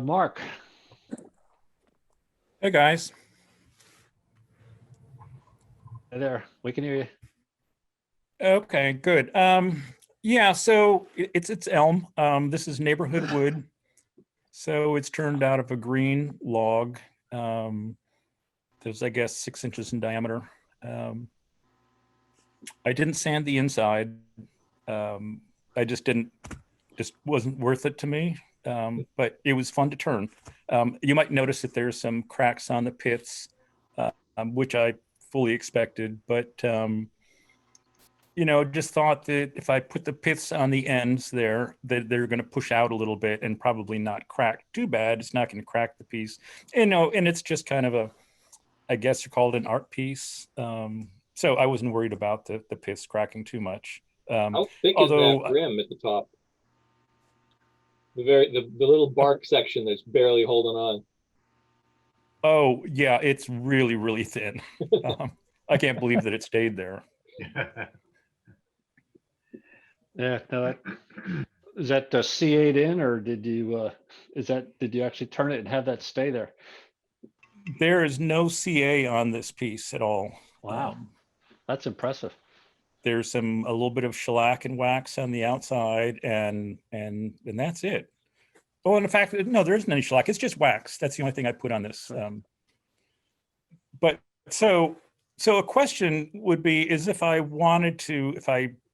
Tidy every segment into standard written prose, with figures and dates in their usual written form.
Mark. Hey guys. Hey there, we can hear you. Okay, good. Yeah, so it's elm. This is neighborhood wood. So it's turned out of a green log. There's, I guess, 6 inches in diameter. I didn't sand the inside. I just wasn't worth it to me. But it was fun to turn. You might notice that there's some cracks on the pits, which I fully expected, but just thought that if I put the piths on the ends there, that they're going to push out a little bit and probably not crack too bad. It's not going to crack the piece, and it's just kind of I guess you call it an art piece. So I wasn't worried about the piths cracking too much. How thick is that rim at the top? The little bark section that's barely holding on. Oh yeah, it's really, really thin. I can't believe that it stayed there. Yeah, no, is that CA'd in, or did you actually turn it and have that stay there? There is no CA on this piece at all. Wow, that's impressive. There's a little bit of shellac and wax on the outside, and that's it. Oh, and in fact, no, there isn't any shellac. It's just wax. That's the only thing I put on this. But so a question would be, is if I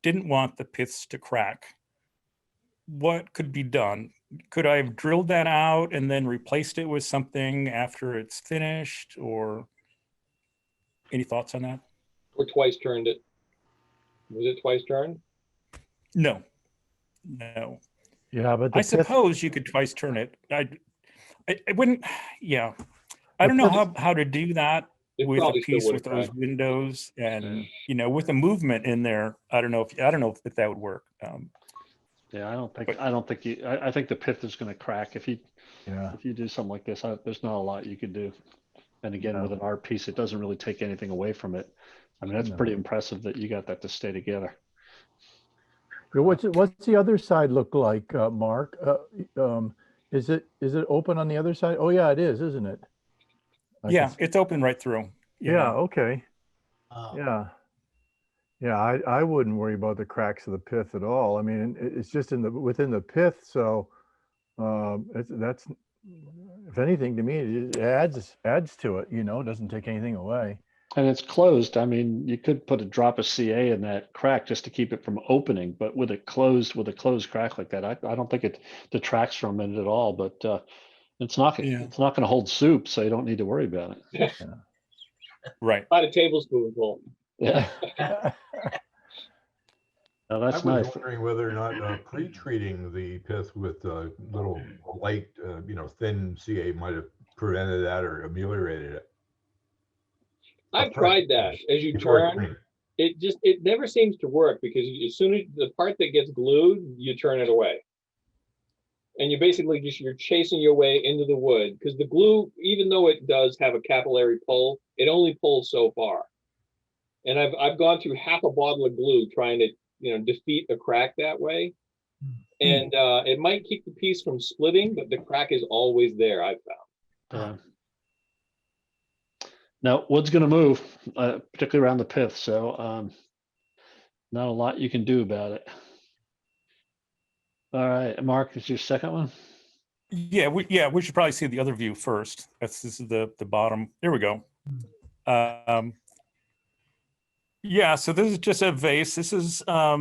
didn't want the piths to crack, what could be done? Could I have drilled that out and then replaced it with something after it's finished, or any thoughts on that? Or twice turned it. Was it twice turned? No. Yeah, but I suppose you could twice turn it. I wouldn't. Yeah, I don't know how to do that with a piece with those windows and with a movement in there. I don't know if that would work. Yeah, I think the pith is going to crack if you do something like this. There's not a lot you could do. And again, with an art piece, it doesn't really take anything away from it. I mean, that's pretty impressive that you got that to stay together. What's the other side look like, Mark? Is it open on the other side? Oh yeah, it is, isn't it? Yeah, it's open right through. Yeah. Okay. Yeah. I wouldn't worry about the cracks of the pith at all. I mean, it's just within the pith, so that's, if anything, to me, it adds to it. It doesn't take anything away. And it's closed. I mean, you could put a drop of CA in that crack just to keep it from opening, but with a closed crack like that, I don't think it detracts from it at all. But it's not going to hold soup, so you don't need to worry about it. Yeah. Right. About a tablespoonful. Yeah. Oh, that's nice. I was wondering whether or not pre-treating the pith with little light, thin CA might have prevented that or ameliorated it. I've tried that. As you turn, it never seems to work, because as soon as the part that gets glued, you turn it away. And you basically you're chasing your way into the wood, because the glue, even though it does have a capillary pull, it only pulls so far. And I've gone through half a bottle of glue trying to defeat a crack that way. And it might keep the piece from splitting, but the crack is always there, I've found. Now, wood's going to move, particularly around the pith, so not a lot you can do about it. All right, Mark, is your second one? Yeah, we should probably see the other view first. This is the bottom. There we go. Yeah, so this is just a vase. This is I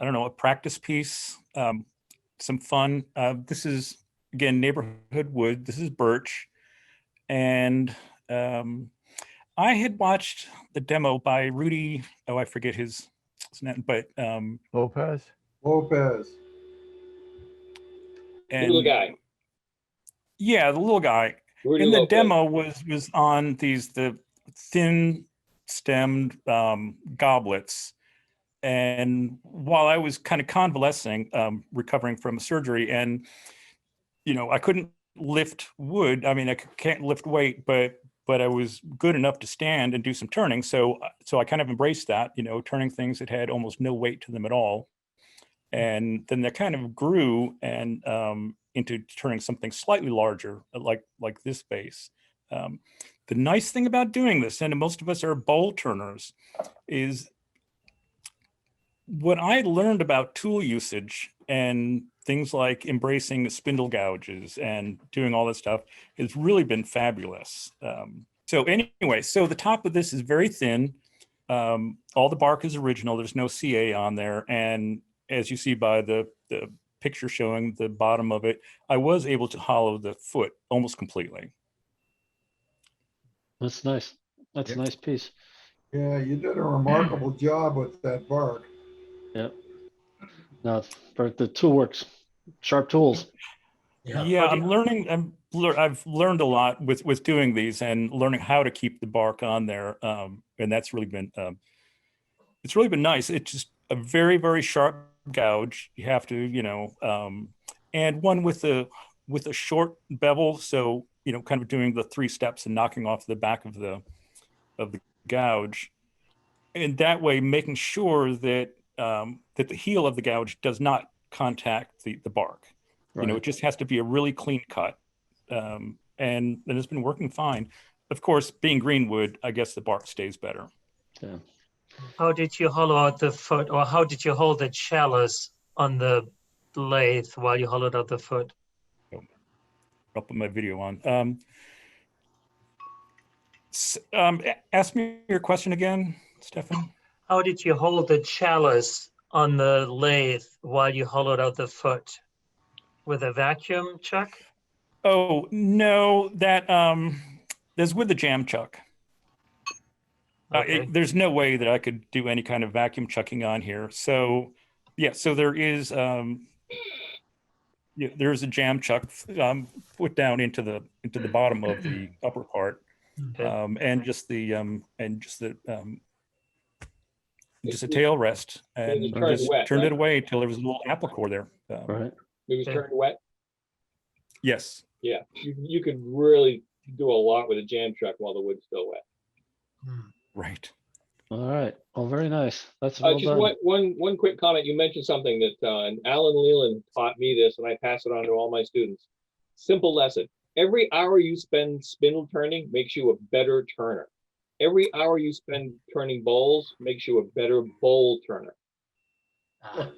don't know, a practice piece. Some fun. This is, again, neighborhood wood. This is birch, and I had watched the demo by Rudy. Oh, I forget his name, but Lopez. And little guy. Yeah, the little guy. Rudy in the Lopez. demo was on the thin stemmed goblets. And while I was kind of convalescing, recovering from surgery, and I couldn't lift wood. I mean, I can't lift weight, but I was good enough to stand and do some turning. So I kind of embraced that, turning things that had almost no weight to them at all. And then that kind of grew, and into turning something slightly larger, like this base. The nice thing about doing this, and most of us are bowl turners, is what I learned about tool usage and things like embracing spindle gouges and doing all this stuff has really been fabulous. So anyway, so the top of this is very thin. All the bark is original. There's no CA on there. And as you see by the picture showing the bottom of it, I was able to hollow the foot almost completely. That's nice. That's a nice piece. Yeah, you did a remarkable job with that bark. Yep. No, for the tool works, sharp tools. Yeah, I'm learning. I've learned a lot with doing these and learning how to keep the bark on there, and that's really been it's really been nice. It's just a very, very sharp gouge. You have to, you know, and one with a short bevel, so you know, kind of doing the 3 steps and knocking off the back of the gouge, and that way making sure that that the heel of the gouge does not contact the bark. Right. You know, it just has to be a really clean cut, and it's been working fine. Of course, being greenwood, I guess the bark stays better. Yeah. How did you hollow out the foot, or how did you hold the chalice on the lathe while you hollowed out the foot? I'll put my video on. Ask me your question again, Stefan. How did you hold the chalice on the lathe while you hollowed out the foot? With a vacuum chuck? Oh, no, that there's with the jam chuck. Okay. There's no way that I could do any kind of vacuum chucking on here. So yeah, so there is there's a jam chuck put down into the bottom of the upper part, Okay. and just a tail rest, and It turned just wet, turned right? it away till there was a little apple core there. Right. It was Okay. turned wet. Yes. Yeah, you could really do a lot with a jam chuck while the wood's still wet. Right. All right. Well, very nice. That's well Just done. one quick comment. You mentioned something that and Alan Leland taught me this, and I pass it on to all my students. Simple lesson. Every hour you spend spindle turning makes you a better turner. Every hour you spend turning bowls makes you a better bowl turner. And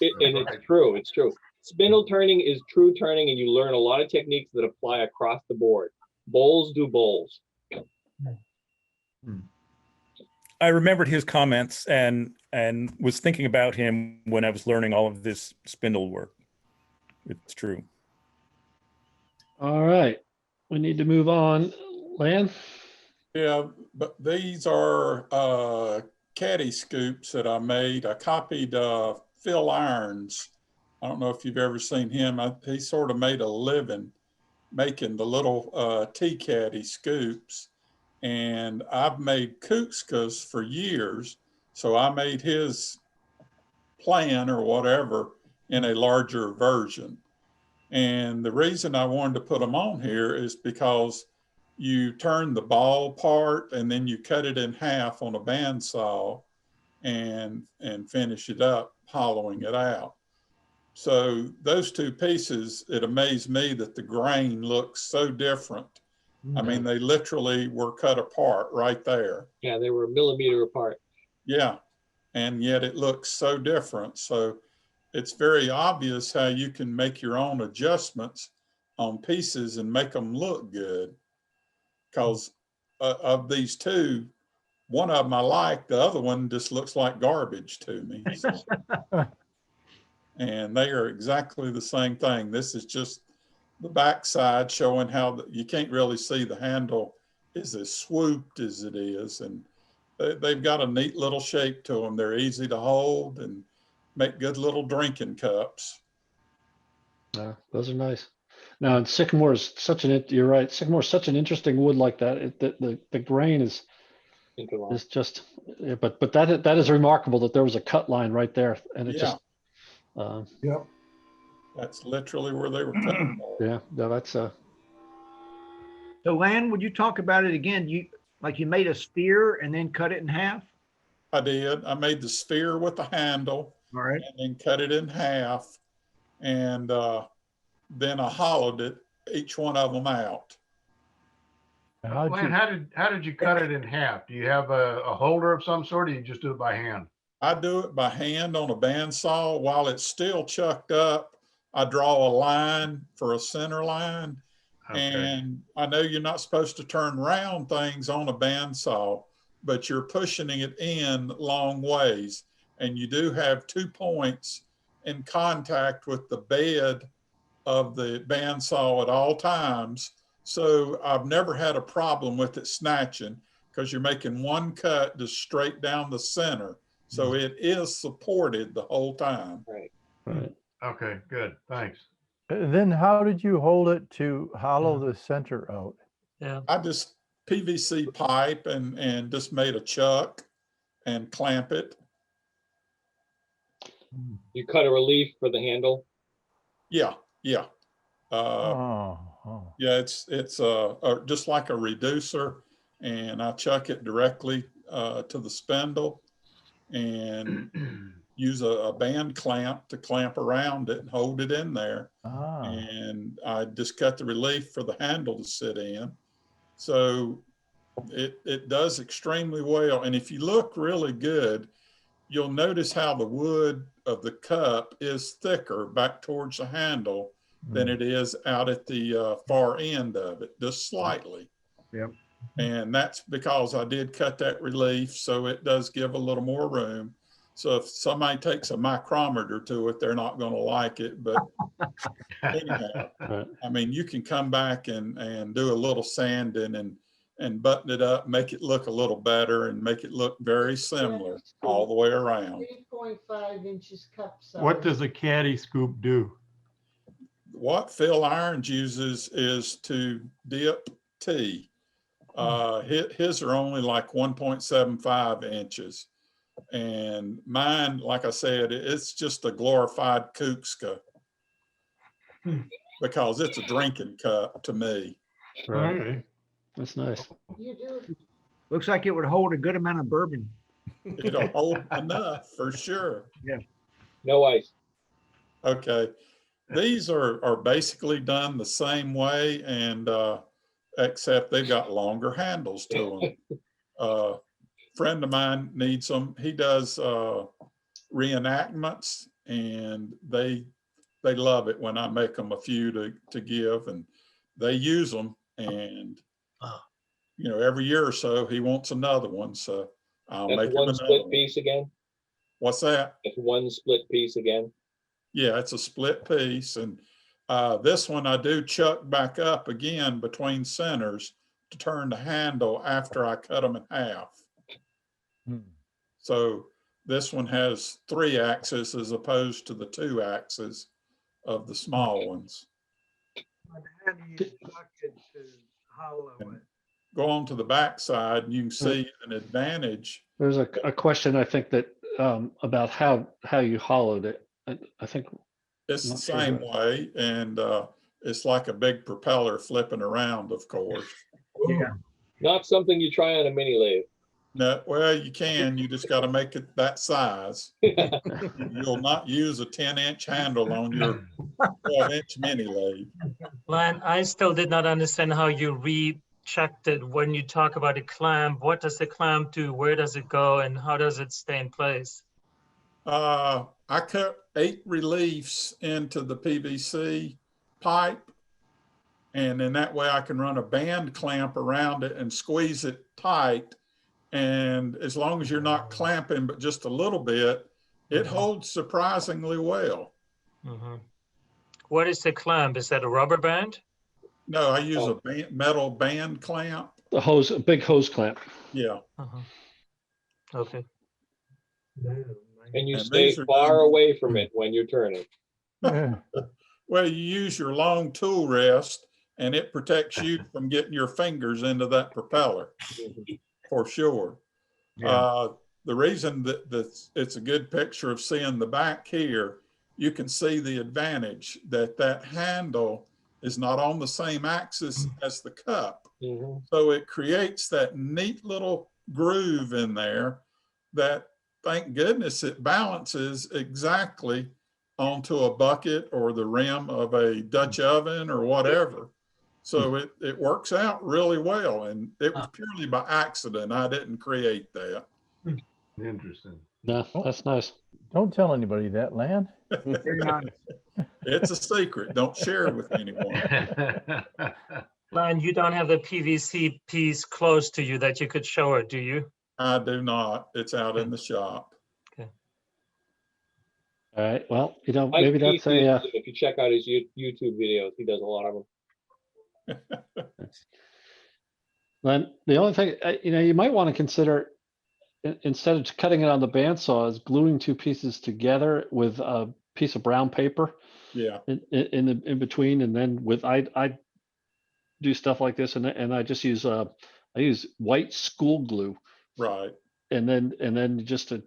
it's true. It's true. Spindle turning is true turning, and you learn a lot of techniques that apply across the board. Bowls do bowls. I remembered his comments and was thinking about him when I was learning all of this spindle work. It's true. All right. We need to move on. Lan? Yeah, but these are caddy scoops that I made. I copied Phil Irons. I don't know if you've ever seen him. He sort of made a living making the little tea caddy scoops. And I've made Kukskas for years. So I made his plan or whatever in a larger version. And the reason I wanted to put them on here is because you turn the ball part and then you cut it in half on a bandsaw and finish it up, hollowing it out. So those two pieces, it amazed me that the grain looks so different. I mean, they literally were cut apart right there. Yeah, they were a millimeter apart. Yeah, and yet it looks so different. So it's very obvious how you can make your own adjustments on pieces and make them look good. Because of these two, one of them I like, the other one just looks like garbage to me. So. And they are exactly the same thing. This is just the backside showing how you can't really see the handle is as swooped as it is. And they've got a neat little shape to them. They're easy to hold and make good little drinking cups. Those are nice. Now, and sycamore is you're right. Sycamore is such an interesting wood like that. The grain is just, but that is remarkable that there was a cut line right there. And it just, Yep. That's literally where they were cutting. yeah, no, that's So Lan, would you talk about it again? You made a sphere and then cut it in half? I did. I made the sphere with the handle. All right. And then cut it in half. And then I hollowed it, each one of them out. How'd Lynn, you- how did you cut it in half? Do you have a holder of some sort, or you just do it by hand? I do it by hand on a bandsaw. While it's still chucked up, I draw a line for a center line. Okay. And I know you're not supposed to turn round things on a bandsaw, but you're pushing it in long ways. And you do have 2 points in contact with the bed of the bandsaw at all times. So I've never had a problem with it snatching, because you're making one cut just straight down the center. So it is supported the whole time. Right. Right. Okay, good, thanks. Then how did you hold it to hollow the center out? Yeah. I just PVC pipe and just made a chuck and clamp it. You cut a relief for the handle. Yeah, yeah. Oh. Yeah, it's just like a reducer, and I chuck it directly to the spindle and use a band clamp to clamp around it and hold it in there. And I just cut the relief for the handle to sit in. So it does extremely well. And if you look really good, you'll notice how the wood of the cup is thicker back towards the handle than it is out at the far end of it, just slightly. Yep. And that's because I did cut that relief, so it does give a little more room. So if somebody takes a micrometer to it, they're not going to like it. But anyhow, Right. I mean, you can come back and do a little sanding and button it up, make it look a little better, and make it look very similar all the way around. 3.5 inches cup size. What does a caddy scoop do? What Phil Irons uses is to dip tea. His are only like 1.75 inches. And mine, like I said, it's just a glorified Kukska because it's a drinking cup to me. Right. Okay. That's nice. You do. Looks like it would hold a good amount of bourbon. It'll hold enough for sure. No ice. Okay. These are basically done the same way, and except they've got longer handles to them. Friend of mine needs them. He does reenactments, and they love it when I make them a few to give, and they use them. And you know, every year or so he wants another one, so I'll That's make him one another split one. piece again. What's that? It's one split piece again. Yeah, it's a split piece, and this one I do chuck back up again between centers to turn the handle after I cut them in half. So this one has 3 axes as opposed to the 2 axes of the small ones. How do you chuck it to hollow it? Go on to the back side and you can see an advantage. There's a question I think that about how you hollowed it. I think It's the Not sure same what- way, and it's like a big propeller flipping around, of course. Yeah. Not something you try on a mini lathe. No, well, you can. You just got to make it that size. You'll not use a 10-inch handle on your 12-inch mini lathe. Lan, I still did not understand how you rechecked it. When you talk about a clamp, what does the clamp do? Where does it go? And how does it stay in place? I cut 8 reliefs into the PVC pipe, and then that way I can run a band clamp around it and squeeze it tight. And as long as you're not clamping but just a little bit, it holds surprisingly well. What is the clamp? Is that a rubber band? No, I use a metal band clamp. a big hose clamp. Yeah. Okay. And you And stay these are far done- away from it when you're turning. Well, you use your long tool rest and it protects you from getting your fingers into that propeller for sure. The reason that it's a good picture of seeing the back here, you can see the advantage that handle is not on the same axis as the cup. So it creates that neat little groove in there that, thank goodness, it balances exactly onto a bucket or the rim of a Dutch oven or whatever. So it works out really well. And it was purely by accident. I didn't create that. Interesting. No, that's nice. Don't tell anybody that, Lan. Very nice. It's a secret. Don't share it with anyone. Lan, you don't have the PVC piece close to you that you could show her, do you? I do not. It's out in the shop. All right. Well, you know, Mike maybe Keith that's a. uses it. If you check out his YouTube videos, he does a lot of them. Then the only thing, you know, you might want to consider instead of cutting it on the bandsaw, is gluing two pieces together with a piece of brown paper. Yeah. In between, and then with I do stuff like this, and I just use I use white school glue. Right. And then just a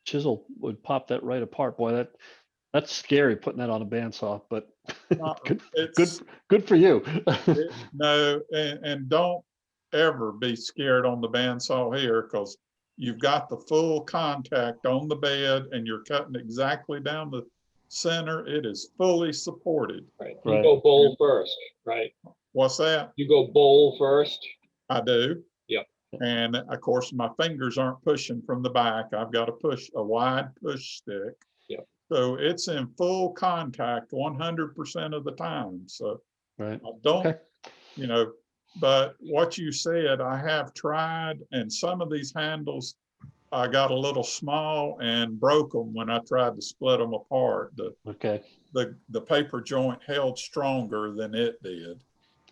chisel would pop that right apart. Boy, that's scary putting that on a bandsaw, but good for you. No, and don't ever be scared on the bandsaw here, because you've got the full contact on the bed and you're cutting exactly down the center. It is fully supported. Right. You go bowl first, right? What's that? You go bowl first. I do. Yep. And of course, my fingers aren't pushing from the back. I've got to push a wide push stick. Yep. So it's in full contact 100% of the time. So right. I don't, you know, but what you said, I have tried, and some of these handles, I got a little small and broke them when I tried to split them apart. The paper joint held stronger than it did.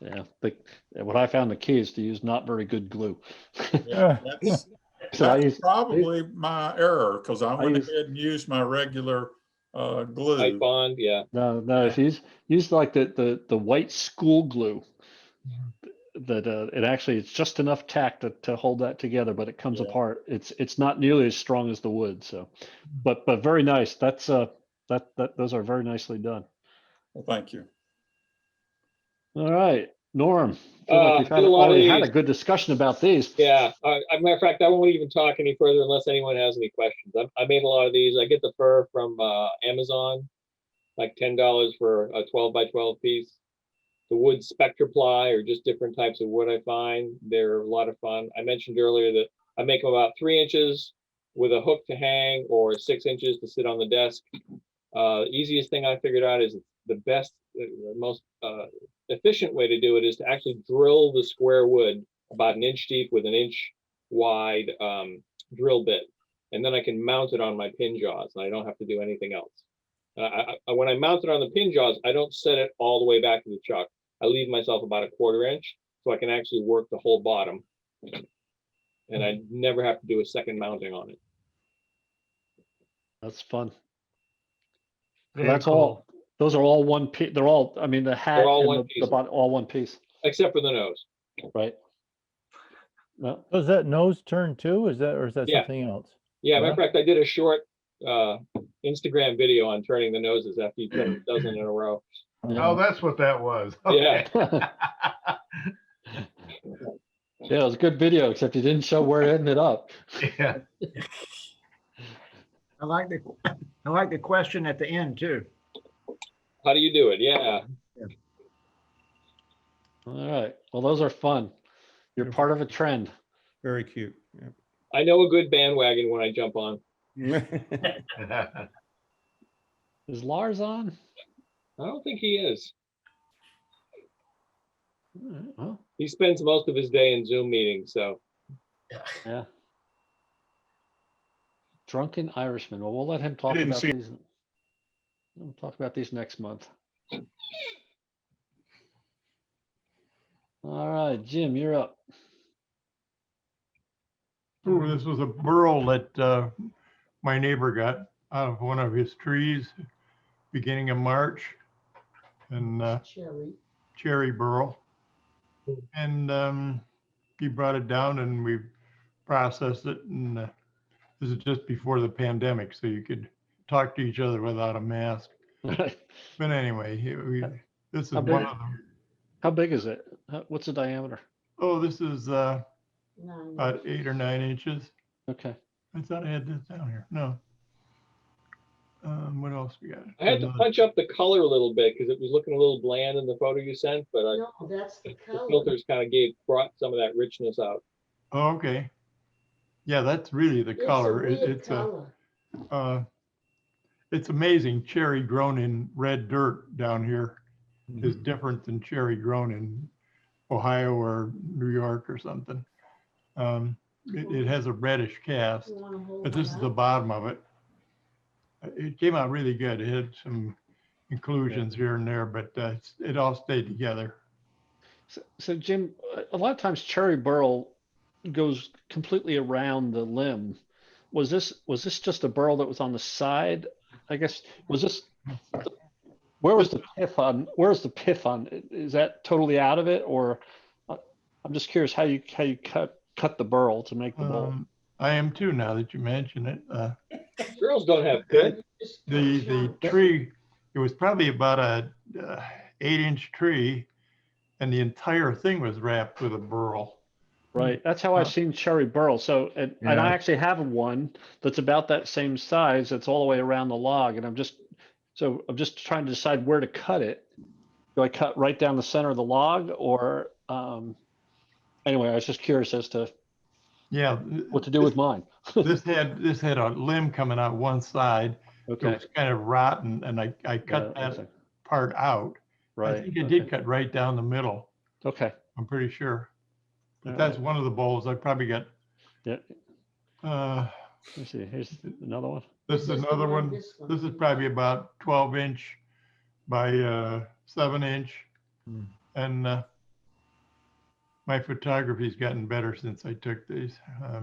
Yeah, what I found the key is to use not very good glue. Yeah, that's probably my error, because I went ahead and used my regular glue. Tight bond, yeah. No, if you use like the white school glue, that it's just enough tack to hold that together, but it comes apart. It's not nearly as strong as the wood. So, but very nice. That's those are very nicely done. Well, thank you. All right, Norm. I feel like we've already had a good discussion about these. Yeah. As a matter of fact, I won't even talk any further unless anyone has any questions. I made a lot of these. I get the fur from Amazon, like $10 for a 12 by 12 piece. The wood spectra ply, or just different types of wood I find. They're a lot of fun. I mentioned earlier that I make them about 3 inches with a hook to hang, or 6 inches to sit on the desk. Easiest thing I figured out is the best, the most efficient way to do it is to actually drill the square wood about 1 inch deep with 1 inch wide drill bit. And then I can mount it on my pin jaws, and I don't have to do anything else. When I mount it on the pin jaws, I don't set it all the way back to the chuck. I leave myself about 1/4 inch so I can actually work the whole bottom. And I never have to do a second mounting on it. That's fun. Very That's cool. all. Those are all one piece. They're all. I mean, the hat and the bottom, all one piece. Except for the nose. Right. No. Does that nose turn too? Or is that Yeah. something else? Yeah, matter of fact, I did a short Instagram video on turning the noses after you turn a dozen in a row. Oh, that's what that was. Yeah. Yeah, it was a good video, except you didn't show where it ended up. Yeah. I like the question at the end too. How do you do it? Yeah. All right. Well, those are fun. You're part of a trend. Very cute. Yeah. I know a good bandwagon when I jump on. Is Lars on? I don't think he is. All right, well, He spends most of his day in Zoom meetings, so. yeah. Drunken Irishman. Well, we'll let him talk didn't about see- these. We'll talk about these next month. All right, Jim, you're up. Ooh, this was a burl that my neighbor got out of one of his trees beginning of March, and cherry burl. And he brought it down and we processed it, and this is just before the pandemic, so you could talk to each other without a mask. But anyway, this is one of them. How big is it? What's the diameter? Oh, this is about 8 or 9 inches. Okay. I thought I had this down here. No. What else? else we got? I had to punch up the color a little bit because it was looking a little bland in the photo you sent, but No, that's the the color. filters kind of brought some of that richness out. Oh, okay. Yeah, that's really the It's a color. weird color. It's amazing. Cherry grown in red dirt down here is different than cherry grown in Ohio or New York or something. It has a reddish cast, You wanna hold but this it is the up? bottom of it. It came out really good. It had some inclusions here and there, but it all stayed together. So Jim, a lot of times cherry burl goes completely around the limb. Was this just a burl that was on the side? I guess, was this, where was the pith on, where's the pith on? Is that totally out of it? Or I'm just curious how you cut the burl to make the bowl. I am too, now that you mention it. Girls don't have pith. The tree, it was probably about a 8-inch tree, and the entire thing was wrapped with a burl. Right, that's how I've seen cherry burl. So, and I actually have one that's about that same size. That's all the way around the log, and I'm just trying to decide where to cut it. Do I cut right down the center of the log, or anyway? I was just curious as to what to do with mine. this had a limb coming out one side. Okay. It was kind of rotten, and I cut that part out. Right. I think it did cut right down the middle. Okay. I'm pretty sure. But All that's right. one of the bowls. I probably got. Yeah. Let's see. Here's another one. This is another one. This is probably about 12-inch by 7-inch, and my photography's gotten better since I took these. I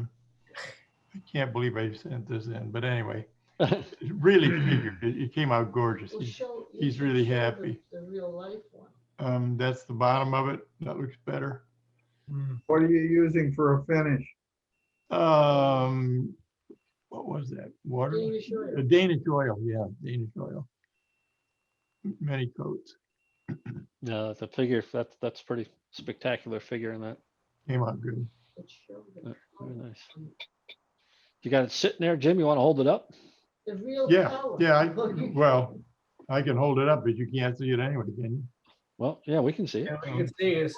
can't believe I sent this in, but anyway, it really figured. It came out gorgeous. He's really happy. The real life one. That's the bottom of it. That looks better. What are you using for a finish? What was that? Water? Danish oil. Danish oil. Yeah, Danish oil. Many coats. No, the figure, that's pretty spectacular figure in that. Came out good. Very nice. You got it sitting there, Jim. You want to hold it up? The real color. Well, I can hold it up, but you can't see it anyway, can you? Well, yeah, we can see it. Yeah, we can see it.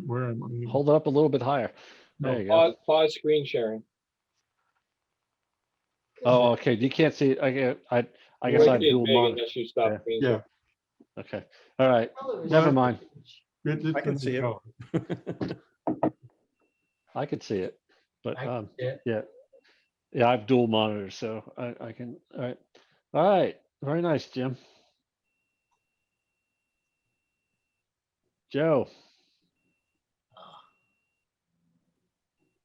Where am I? Hold it up a little bit higher. There you go. Pause screen sharing. Oh, okay. You can't see it. I guess I have dual monitor. Unless you stop screen Yeah. Okay. All right. Color is Never mind. I can see it. I could see it, but I can see it. yeah, I have dual monitors, so I can. All right. Very nice, Jim. Joe.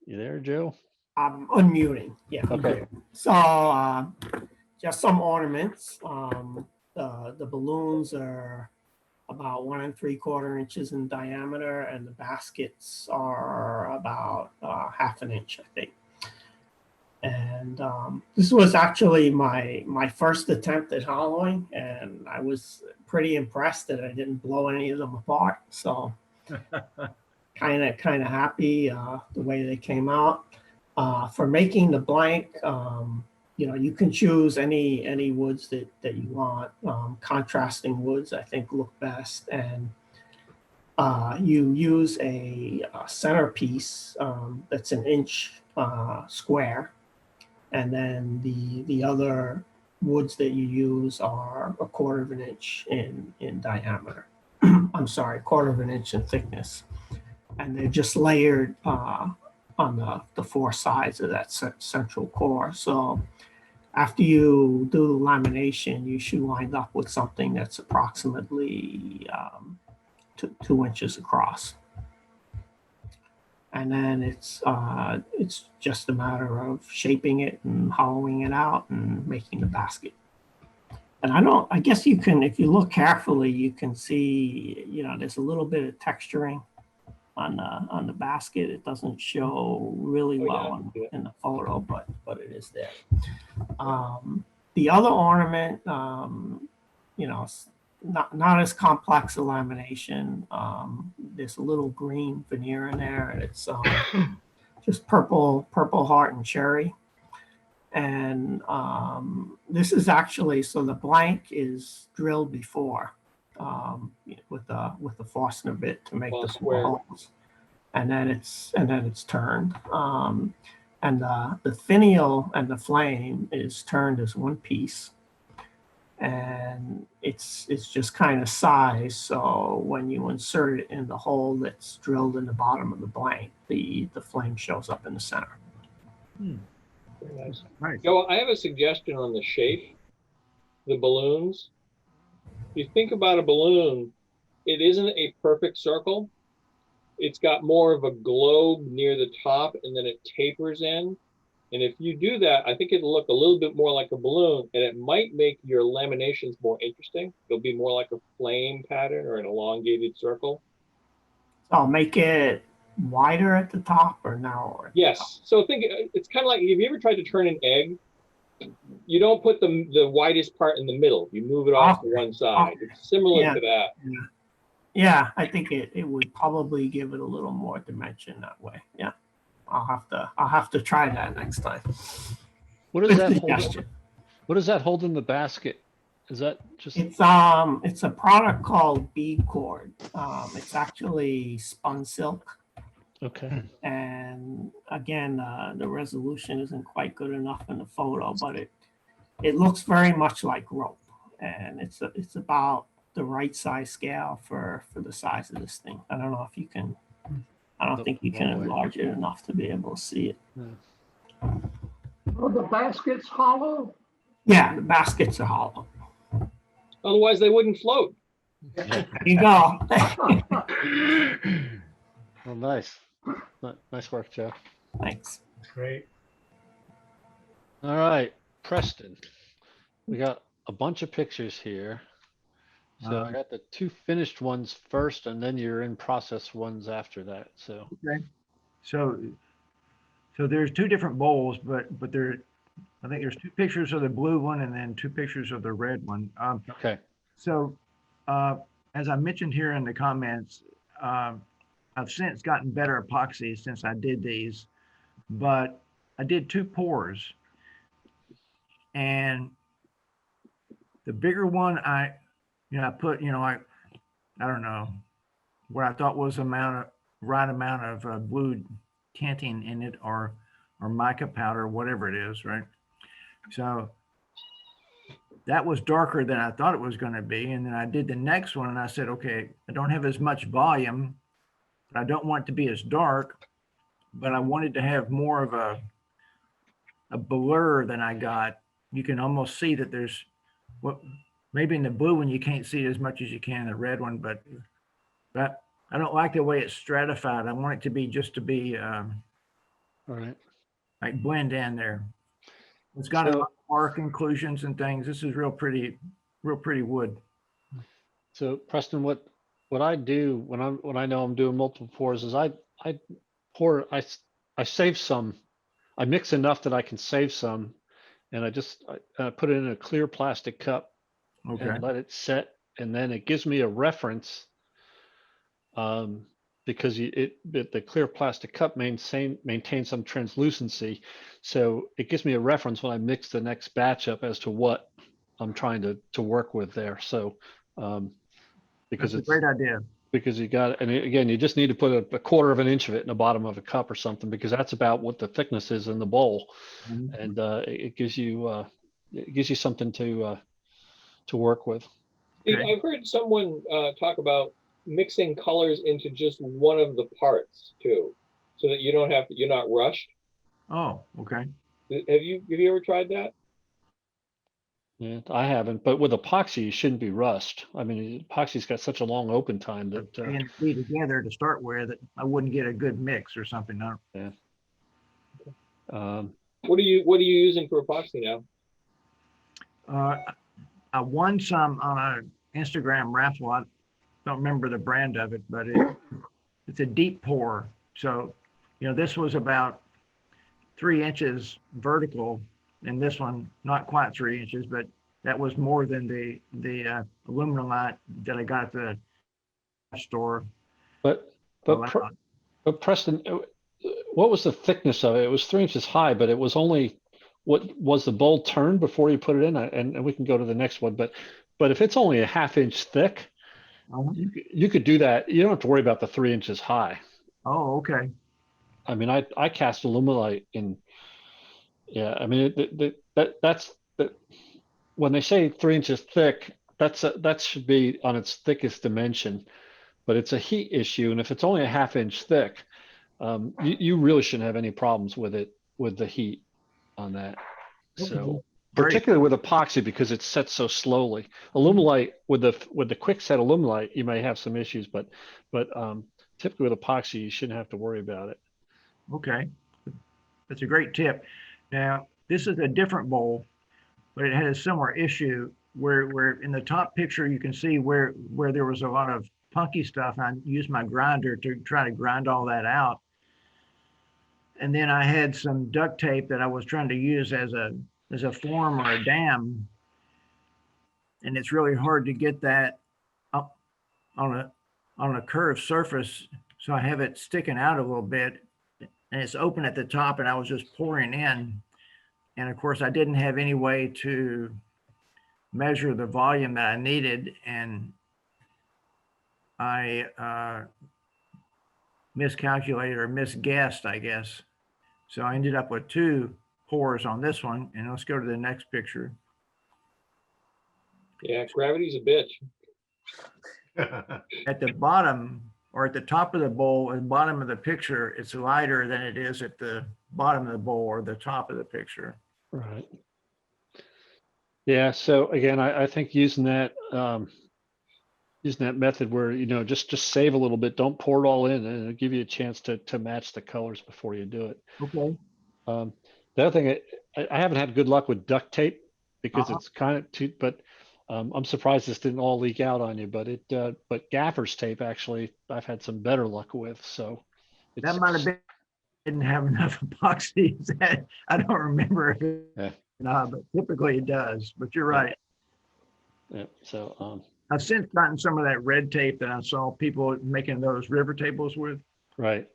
You there, Joe? I'm unmuting. Yeah. Okay. So just some ornaments. The balloons are about 1 3/4 inches in diameter, and the baskets are about 1/2 inch, I think. And this was actually my first attempt at hollowing, and I was pretty impressed that I didn't blow any of them apart. So kind of happy the way they came out. For making the blank, you can choose any woods that you want. Contrasting woods, I think, look best. And you use a centerpiece that's 1 inch square. And then the other woods that you use are 1/4 inch in diameter. I'm sorry, 1/4 inch in thickness. And they're just layered on the 4 sides of that central core. So after you do the lamination, you should wind up with something that's approximately 2 inches across. And then it's just a matter of shaping it and hollowing it out and making the basket. And I guess you can, if you look carefully, you can see, there's a little bit of texturing on the basket. It doesn't show really well in the photo, but it is there. The other ornament, not as complex a lamination. There's a little green veneer in there, and it's just purple heart and cherry. And this is actually, so the blank is drilled before with the Forstner bit to make the Square. small holes, and then it's turned. And the finial and the flame is turned as one piece, and it's just kind of sized, so when you insert it in the hole that's drilled in the bottom of the blank, the flame shows up in the center. Very nice. Nice. Joe, I have a suggestion on the shape, the balloons. If you think about a balloon, it isn't a perfect circle. It's got more of a globe near the top, and then it tapers in. And if you do that, I think it'll look a little bit more like a balloon, and it might make your laminations more interesting. It'll be more like a flame pattern or an elongated circle. So I'll make it wider at the top or narrower? Yes. So think it's kind of like, have you ever tried to turn an egg? You don't put the widest part in the middle. You move it off to one side. It's similar to that. Yeah, I think it would probably give it a little more dimension that way. Yeah. I'll have to try that next time. What does that hold? What does that hold in the basket? Is that just? It's a product called bead cord. It's actually spun silk. Okay. And again, the resolution isn't quite good enough in the photo, but it looks very much like rope, and it's about the right size scale for the size of this thing. I don't know if you can. I don't think you can enlarge it enough to be able to see it. Oh, the basket's hollow? Yeah, the baskets are hollow. Otherwise, they wouldn't float. There you go. Well, nice. Nice work, Joe. Thanks. Great. All right, Preston. We got a bunch of pictures here. So I got the two finished ones first, and then your in process ones after that. So okay. So there's two different bowls, but there, I think there's two pictures of the blue one and then two pictures of the red one. Okay. So as I mentioned here in the comments, I've since gotten better epoxy since I did these, but I did two pours, and the bigger one I put, I don't know what I thought was right amount of blue tinting in it, or mica powder, whatever it is, right? So that was darker than I thought it was going to be. And then I did the next one, and I said, okay, I don't have as much volume, but I don't want it to be as dark, but I wanted to have more of a blur than I got. You can almost see that there's maybe in the blue one you can't see as much as you can in the red one, but I don't like the way it's stratified. I want it to be all right, like blend in there. It's got a lot of arc inclusions and things. This is real pretty wood. So Preston, what I do when I know I'm doing multiple pours is I save some. I mix enough that I can save some, and I put it in a clear plastic cup. Okay. And let it set, and then it gives me a reference because the clear plastic cup maintains some translucency, so it gives me a reference when I mix the next batch up as to what I'm trying to work with there. So because it's a great idea. Because you got, and again, you just need to put a quarter of an inch of it in the bottom of a cup or something, because that's about what the thickness is in the bowl, and it gives you something to work with. Okay. I've heard someone talk about mixing colors into just one of the parts too, so that you're not rushed. Oh, okay. Have you ever tried that? Yeah, I haven't, but with epoxy, you shouldn't be rushed. I mean, epoxy's got such a long open time that and be together to start with, that I wouldn't get a good mix or something. No. Yeah. What are you using for epoxy now? I won some on an Instagram raffle. I don't remember the brand of it, but it's a deep pour. So, this was about 3 inches vertical, and this one not quite 3 inches, but that was more than the aluminum light that I got at the store. But Preston, what was the thickness of it? It was 3 inches high, but it was only what was the bowl turned before you put it in? And we can go to the next one, but if it's only a ½ inch thick, you could do that. You don't have to worry about the 3 inches high. Oh, okay. I mean, I cast Alumilite in, yeah, I mean, that's when they say 3 inches thick, that should be on its thickest dimension, but it's a heat issue. And if it's only a ½ inch thick, you really shouldn't have any problems with it, with the heat on that. So particularly with epoxy, because it's set so slowly. Alumilite, with the quick set Alumilite, you may have some issues, but typically with epoxy, you shouldn't have to worry about it. Okay, that's a great tip. Now, this is a different bowl, but it had a similar issue where in the top picture you can see where there was a lot of punky stuff. I used my grinder to try to grind all that out. And then I had some duct tape that I was trying to use as a form or a dam. And it's really hard to get that up on a curved surface. So I have it sticking out a little bit, and it's open at the top, and I was just pouring in. And of course I didn't have any way to measure the volume that I needed. And I miscalculated or misguessed, I guess. So I ended up with 2 pours on this one. And let's go to the next picture. Yeah, gravity's a bitch. At the bottom, or at the top of the bowl, at the bottom of the picture, it's lighter than it is at the bottom of the bowl or the top of the picture. Right. Yeah. So again, I think using that method where, just save a little bit, don't pour it all in, and it'll give you a chance to match the colors before you do it. Okay. The other thing, I haven't had good luck with duct tape because it's kind of too, but I'm surprised this didn't all leak out on you, but but gaffer's tape, actually, I've had some better luck with. So that might have been, didn't have enough epoxy. I don't remember if it, but typically it does, but you're right. Yeah. So, I've since gotten some of that red tape that I saw people making those river tables with. Right.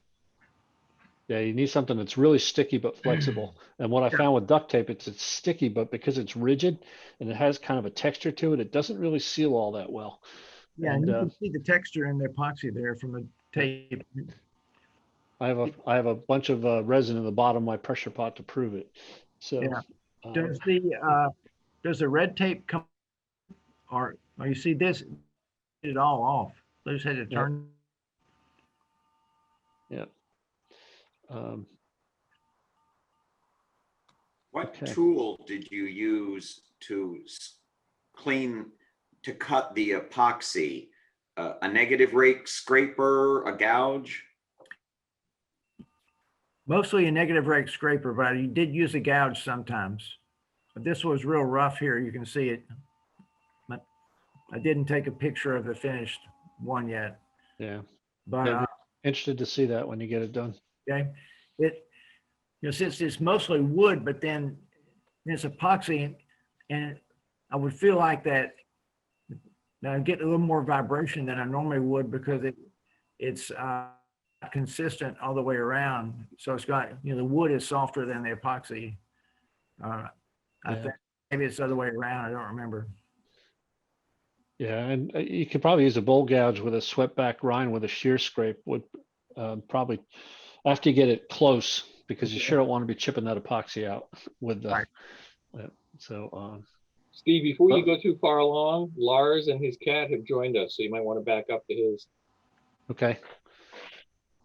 Yeah, you need something that's really sticky but flexible. And what I found with duct tape, it's sticky, but because it's rigid and it has kind of a texture to it, it doesn't really seal all that well. Yeah, and you can see the texture in the epoxy there from the tape. I have a bunch of resin in the bottom of my pressure pot to prove it. So does the red tape come, or you see this, it all off? They just had to turn. Yeah. What tool did you use to cut the epoxy? A negative rake scraper, a gouge? Mostly a negative rake scraper, but I did use a gouge sometimes. But this was real rough here. You can see it. But I didn't take a picture of the finished one yet. Yeah. But interested to see that when you get it done. Okay. Since it's mostly wood, but then it's epoxy, and I would feel like that I get a little more vibration than I normally would because it's consistent all the way around. So it's got, the wood is softer than the epoxy. I think maybe it's the other way around. I don't remember. Yeah, and you could probably use a bowl gouge with a swept back rind with a shear scrape would probably, after you get it close, because you sure don't want to be chipping that epoxy out with the, Steve, before you go too far along, Lars and his cat have joined us, so you might want to back up to his. Okay.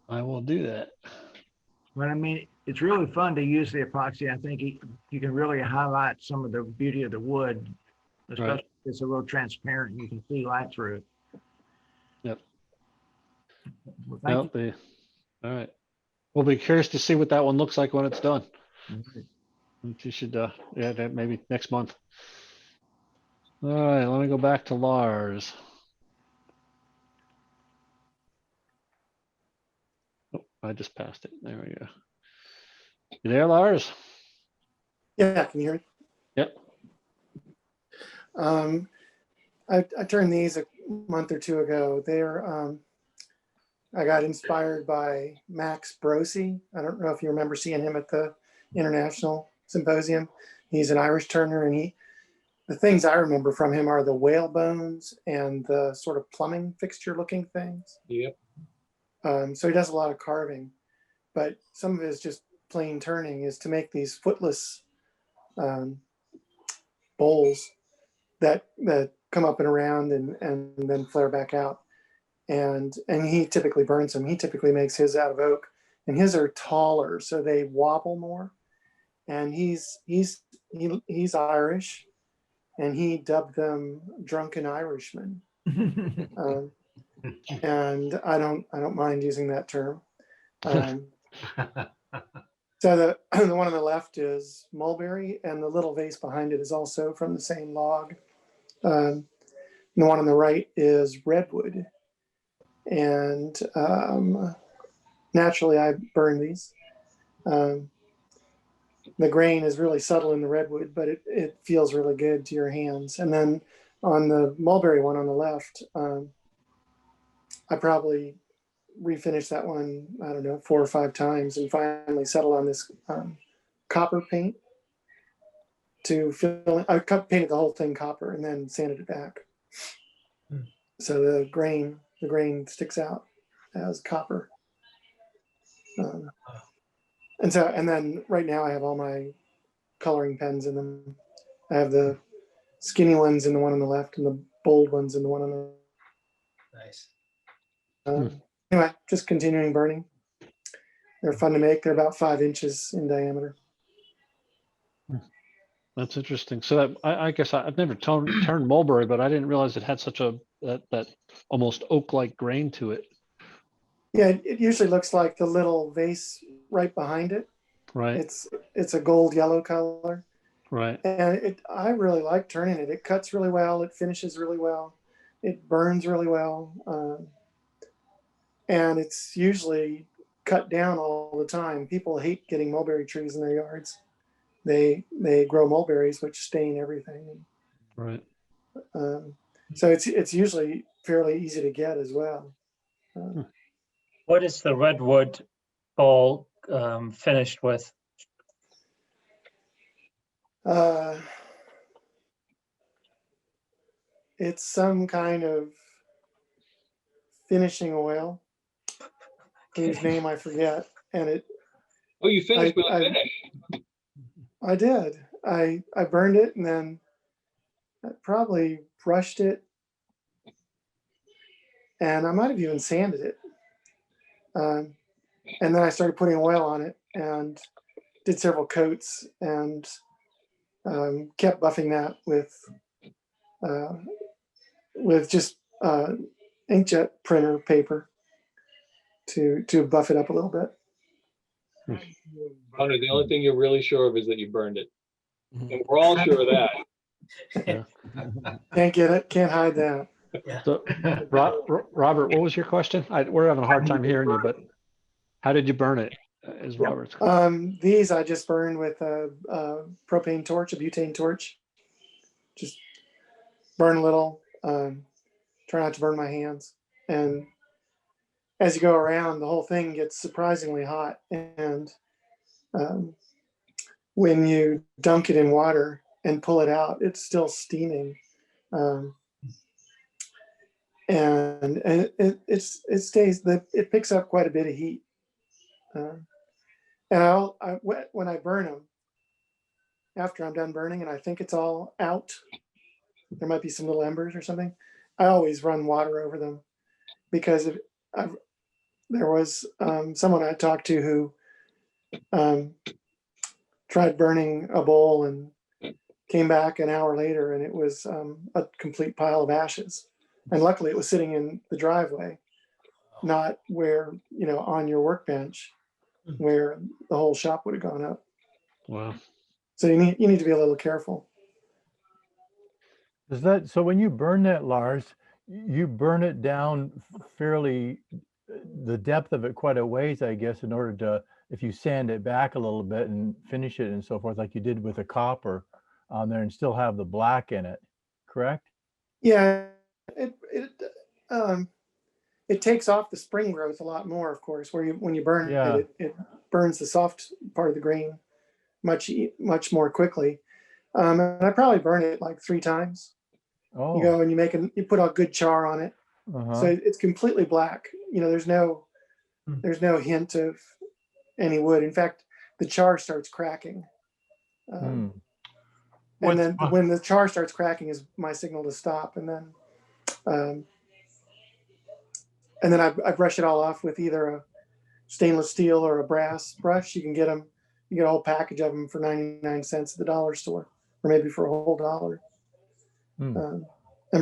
I will do that. But I mean, it's really fun to use the epoxy. I think you can really highlight some of the beauty of the wood, especially if it's a little transparent. You can see light through it. Yep. Well, thank you. All right. We'll be curious to see what that one looks like when it's done. You should, that maybe next month. All right, let me go back to Lars. Oh, I just passed it. There we go. You there, Lars? Yeah, can you hear me? Yep. I turned these a month or two ago. They're I got inspired by Max Brosi. I don't know if you remember seeing him at the International. symposium. He's an Irish turner, and the things I remember from him are the whale bones and the sort of plumbing fixture looking things. Yep. So he does a lot of carving, but some of his just plain turning is to make these footless bowls that come up and around and then flare back out. And he typically burns them. He typically makes his out of oak, and his are taller, so they wobble more. And he's Irish, and he dubbed them drunken Irishmen. And I don't mind using that term. So the one on the left is mulberry, and the little vase behind it is also from the same log. And the one on the right is redwood. And naturally, I burn these. The grain is really subtle in the redwood, but it feels really good to your hands. And then on the mulberry one on the left, I probably refinished that one, I don't know, 4 or 5 times, and finally settled on this copper paint to fill. I painted the whole thing copper and then sanded it back. So the grain sticks out as copper. And then right now I have all my coloring pens in them. I have the skinny ones in the one on the left and the bold ones in the one on the Nice. Anyway, just continuing burning. They're fun to make. They're about 5 inches in diameter. That's interesting. So that I guess I've never turned mulberry, but I didn't realize it had such that almost oak-like grain to it. Yeah, it usually looks like the little vase right behind it. Right. It's a gold yellow color. Right. And I really like turning it. It cuts really well. It finishes really well. It burns really well. And it's usually cut down all the time. People hate getting mulberry trees in their yards. They grow mulberries, which stain everything. Right. So it's usually fairly easy to get as well. What is the redwood bowl finished with? It's some kind of finishing oil, whose name I forget. And it. Oh, you finished with a finish. I did. I burned it, and then I probably brushed it, and I might have even sanded it. And then I started putting oil on it and did several coats, and kept buffing that with just inkjet printer paper to buff it up a little bit. Hunter, the only thing you're really sure of is that you burned it. And we're all sure of that. Yeah. Can't get it. Can't hide that. So, Robert, what was your question? We're having a hard time hearing you, but how did you burn it? Is Robert's question. These I just burned with a propane torch, a butane torch. Just burn a little. Try not to burn my hands. And as you go around, the whole thing gets surprisingly hot. And when you dunk it in water and pull it out, it's still steaming. And it stays. It picks up quite a bit of heat. And when I burn them, after I'm done burning and I think it's all out, there might be some little embers or something, I always run water over them, because there was someone I talked to who tried burning a bowl and came back an hour later, and it was a complete pile of ashes. And luckily it was sitting in the driveway, not where, on your workbench, where the whole shop would have gone up. Wow. So you need to be a little careful. So when you burn that, Lars, you burn it down fairly, the depth of it quite a ways, I guess, in order to, if you sand it back a little bit and finish it and so forth, like you did with the copper on there, and still have the black in it, correct? Yeah, it takes off the spring growth a lot more, of course, when you burn it burns the soft part of the grain much more quickly. And I probably burn it like 3 times. Oh. You go and you put a good char on it. So it's completely black. You know, there's no hint of any wood. In fact, the char starts cracking. And then when the char starts cracking is my signal to stop. And then I brush it all off with either a stainless steel or a brass brush. You can get them. You get a whole package of them for 99 cents at the dollar store, or maybe for a whole dollar. And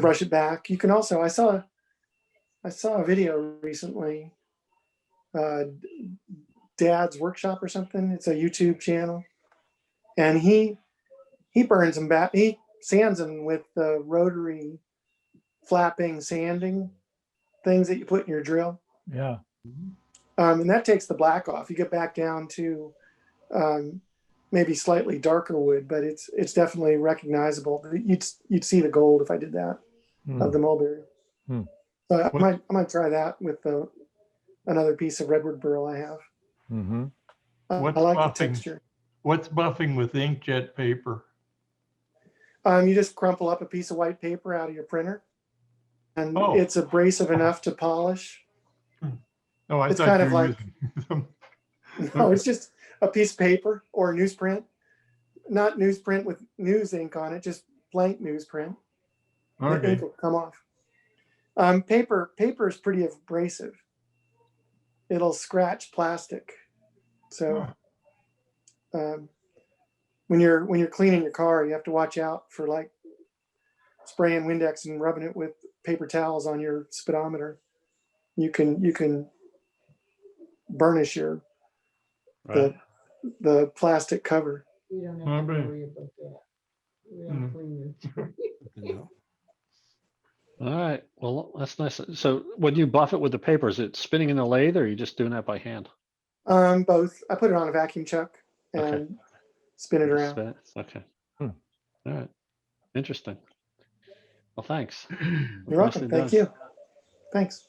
brush it back. You can also, I saw a video recently, Dad's Workshop or something. It's a YouTube channel, and he burns them back. He sands them with the rotary flapping sanding things that you put in your drill. Yeah. And that takes the black off. You get back down to maybe slightly darker wood, but it's definitely recognizable. You'd see the gold if I did that of the mulberry. So I might try that with another piece of redwood burl I have. I like the texture. What's buffing with inkjet paper? You just crumple up a piece of white paper out of your printer, and it's abrasive enough to polish. Oh, I it's thought kind you of were like using no, it's just a piece of paper or newsprint, not newsprint with news ink on it, just blank newsprint. The ink will come off. Paper is pretty abrasive. It'll scratch plastic. So when you're cleaning your car, you have to watch out for like spraying Windex and rubbing it with paper towels on your speedometer. You can burnish your the plastic cover. We don't have to worry about that. We don't clean it. All right. Well, that's nice. So when you buff it with the paper, is it spinning in the lathe, or are you just doing that by hand? Both. I put it on a vacuum chuck and spin it around. Spin it? Okay. All right. Interesting. Well, thanks. You're welcome. Thank you. Thanks.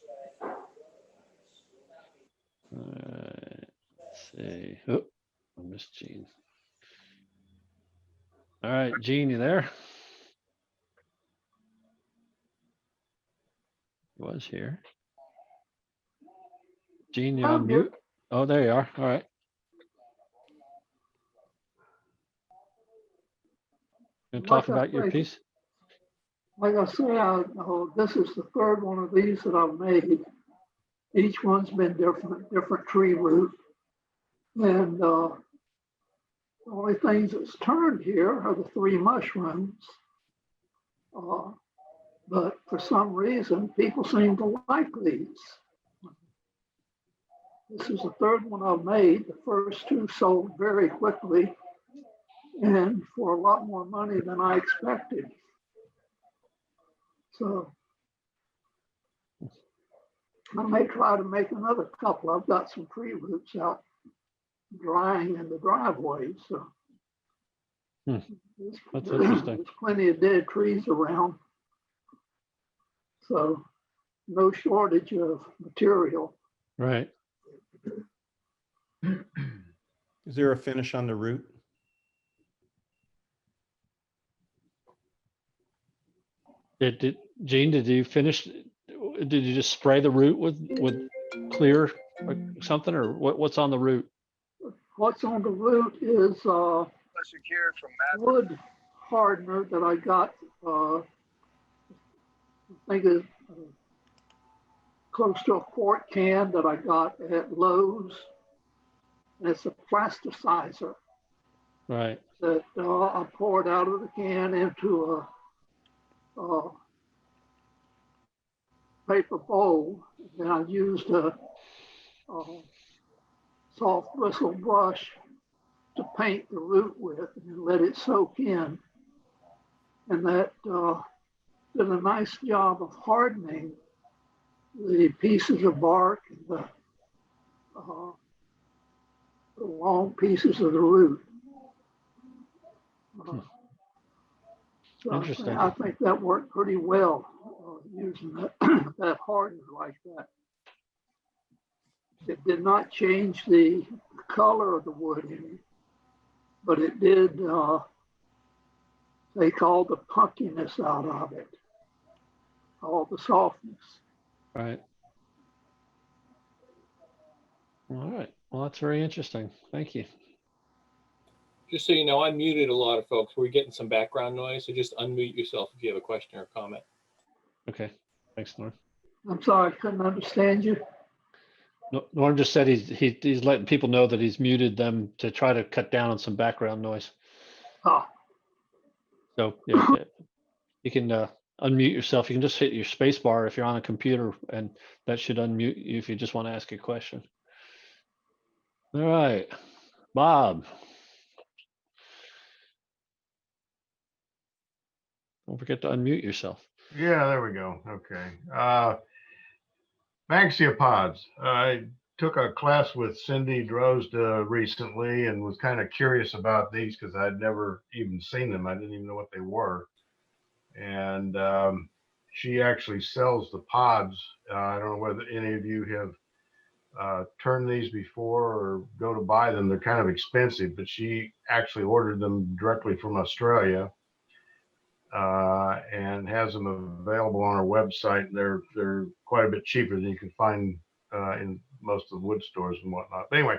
Let's see. Oh, I missed Gene. All right, Gene, you there? He was here. Gene, you're on mute. Oh, there you are. All right. You want to talk about your piece? Like I say, this is the third one of these that I've made. Each one's been different tree root. And the only things that's turned here are the 3 mushrooms. But for some reason, people seem to like these. This is the third one I've made. The first 2 sold very quickly and for a lot more money than I expected. So I may try to make another couple. I've got some tree roots out drying in the driveway. So that's interesting. There's plenty of dead trees around. So no shortage of material. Right. Is there a finish on the root? Gene, did you finish? Did you just spray the root with clear or something, or what's on the root? What's on the root is wood hardener that I got. I think it's close to a quart can that I got at Lowe's. And it's a plasticizer. Right. That I poured out of the can into a paper bowl. And I used a soft bristle brush to paint the root with and let it soak in. And that did a nice job of hardening the pieces of bark and the long pieces of the root. So interesting. I think that worked pretty well using that hardener like that. It did not change the color of the wood any. but it did take all the punkiness out of it, all the softness. Right. All right. Well, that's very interesting. Thank you. Just so you know, I muted a lot of folks. We're getting some background noise, so just unmute yourself if you have a question or a comment. Okay. Thanks, Norm. I'm sorry, I couldn't understand you. Norm just said he's letting people know that he's muted them to try to cut down on some background noise. Oh, So yeah, you can unmute yourself. You can just hit your space bar if you're on a computer, and that should unmute you if you just want to ask a question. All right, Bob. Don't forget to unmute yourself. Yeah, there we go. Okay. Maxio Pods. I took a class with Cindy Drozda recently and was kind of curious about these because I'd never even seen them. I didn't even know what they were. And she actually sells the pods. I don't know whether any of you have turned these before or go to buy them. They're kind of expensive, but she actually ordered them directly from Australia. And has them available on our website. They're quite a bit cheaper than you can find in most of the wood stores and whatnot. But anyway,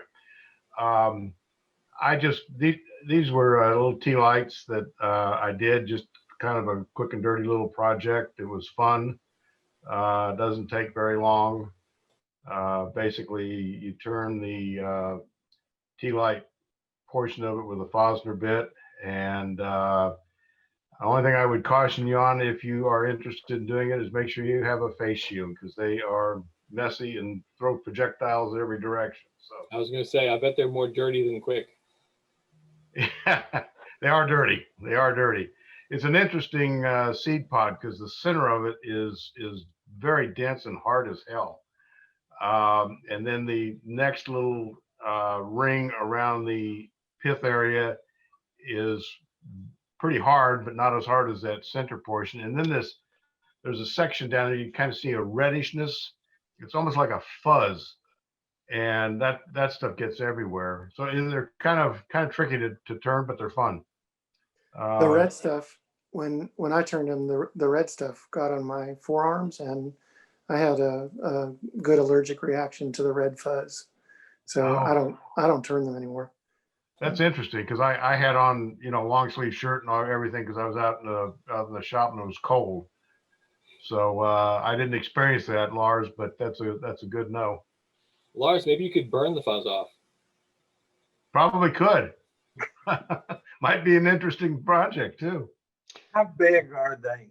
these were little tea lights that I did, just kind of a quick and dirty little project. It was fun. Doesn't take very long. Basically, you turn the tea light portion of it with a Forstner bit, and the only thing I would caution you on if you are interested in doing it is make sure you have a face shield because they are messy and throw projectiles every direction. So I was going to say, I bet they're more dirty than quick. they are dirty. They are dirty. It's an interesting seed pod because the center of it is very dense and hard as hell. And then the next little ring around the pith area is pretty hard, but not as hard as that center portion. And then there's a section down there, you kind of see a redishness. It's almost like a fuzz. And that stuff gets everywhere. So they're kind of tricky to turn, but they're fun. The red stuff, when I turned them, the red stuff got on my forearms, and I had a good allergic reaction to the red fuzz. So I don't turn them anymore. That's interesting because I had on, long sleeve shirt and everything because I was out in the shop and it was cold. So I didn't experience that, Lars, but that's a good no. Lars, maybe you could burn the fuzz off. Probably could. Might be an interesting project too. How big are they?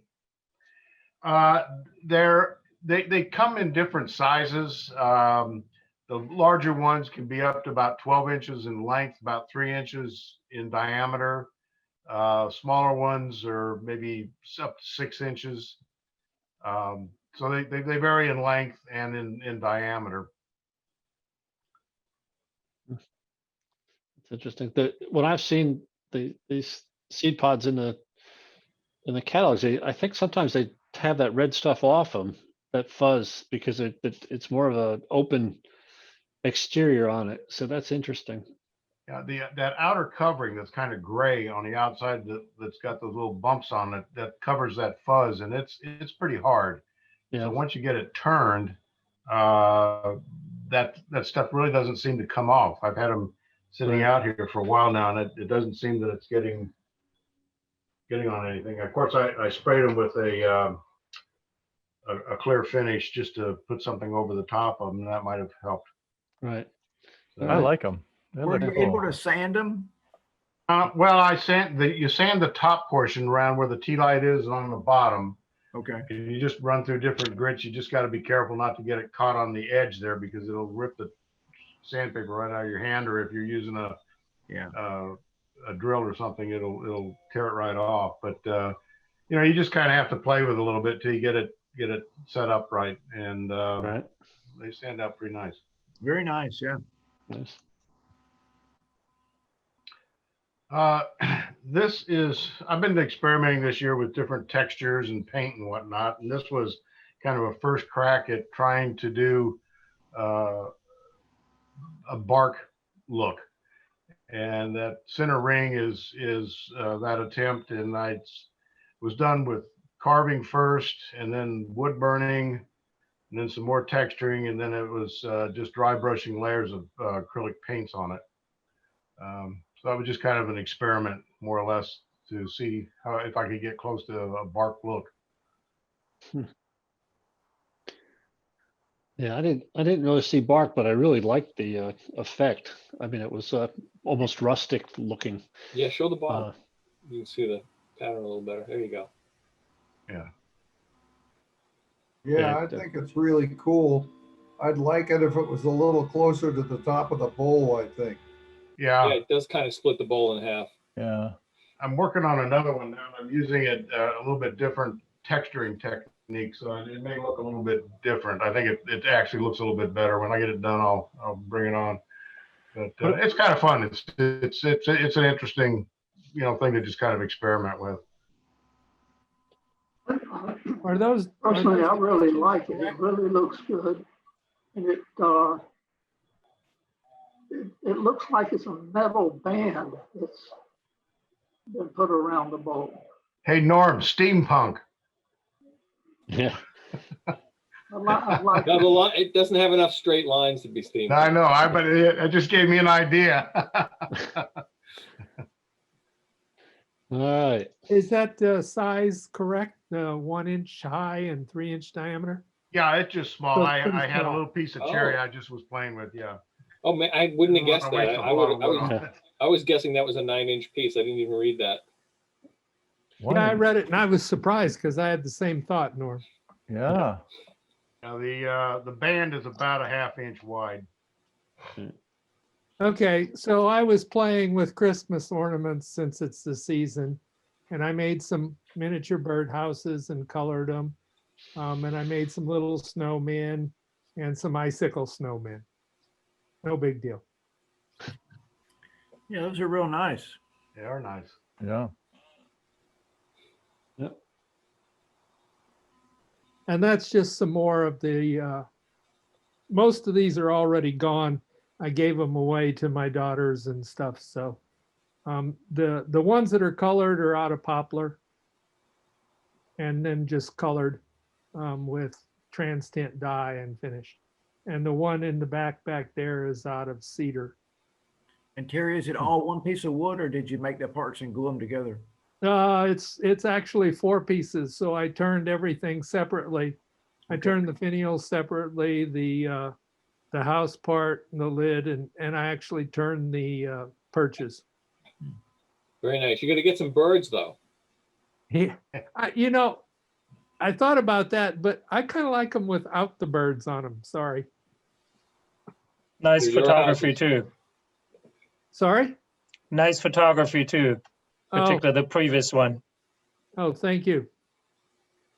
They come in different sizes. The larger ones can be up to about 12 inches in length, about 3 inches in diameter. Smaller ones are maybe up to 6 inches. So they vary in length and in diameter. It's interesting. When I've seen these seed pods in the catalogs, I think sometimes they have that red stuff off them, that fuzz, because it's more of an open exterior on it. So that's interesting. Yeah, that outer covering that's kind of gray on the outside that's got those little bumps on it that covers that fuzz, and it's pretty hard. Yeah. So once you get it turned, that stuff really doesn't seem to come off. I've had them sitting out here for a while now, and it doesn't seem that it's getting on anything. Of course, I sprayed them with a clear finish just to put something over the top of them, and that might have helped. Right. So, I like them. Were you able to sand them? Well, you sand the top portion around where the tea light is on the bottom. Okay. And you just run through different grits. You just got to be careful not to get it caught on the edge there because it'll rip the sandpaper right out of your hand, or if you're using a drill or something, it'll tear it right off. But you just kind of have to play with it a little bit till you get it set up right, and they stand out pretty nice. Very nice, yeah. Nice. I've been experimenting this year with different textures and paint and whatnot, and this was kind of a first crack at trying to do a bark look. And that center ring is that attempt, and I was done with carving first, and then wood burning, and then some more texturing, and then it was just dry brushing layers of acrylic paints on it. So that was just kind of an experiment, more or less, to see how, if I could get close to a bark look. Yeah, I didn't really see bark, but I really liked the effect. I mean, it was almost rustic looking. Yeah, show the bottom. You can see the pattern a little better. There you go. Yeah. Yeah, I think it's really cool. I'd like it if it was a little closer to the top of the bowl, I think. Yeah. Yeah, it does kind of split the bowl in half. Yeah. I'm working on another one now. I'm using it a little bit different texturing technique, so it may look a little bit different. I think it actually looks a little bit better. When I get it done, I'll bring it on. But it's kind of fun. It's an interesting, thing to just kind of experiment with. Are those personally? I really like it. It really looks good, and it looks like it's a metal band that's been put around the bowl. Hey, Norm, steampunk. Yeah. I like it doesn't have enough straight lines to be steampunk. I know. But it just gave me an idea. All right. Is that size correct? 1 inch high and 3 inch diameter? Yeah, it's just small. So I pretty had a small. little piece of cherry I just was playing with. Yeah. Oh man, I wouldn't have guessed that. I I was guessing that was a 9-inch piece. I didn't even read that. Yeah, I read it and I was surprised because I had the same thought, Norm. Yeah. Now the band is about a 1/2 inch wide. Okay, so I was playing with Christmas ornaments since it's the season, and I made some miniature bird houses and colored them. And I made some little snowmen and some icicle snowmen. No big deal. Yeah, those are real nice. They are nice. Yeah. Yep. And that's just some more of the, most of these are already gone. I gave them away to my daughters and stuff. So the ones that are colored are out of poplar and then just colored with trans tint dye and finished. And the one in the back there is out of cedar. And Terry, is it all one piece of wood or did you make the parts and glue them together? It's actually 4 pieces. So I turned everything separately. I turned the finials separately, the house part, and the lid, and I actually turned the perches. Very nice. You're going to get some birds though. Yeah, I thought about that, but I kind of like them without the birds on them. Sorry. Nice These are photography houses. too. Sorry? Nice photography too, particularly the previous one. Oh, thank you.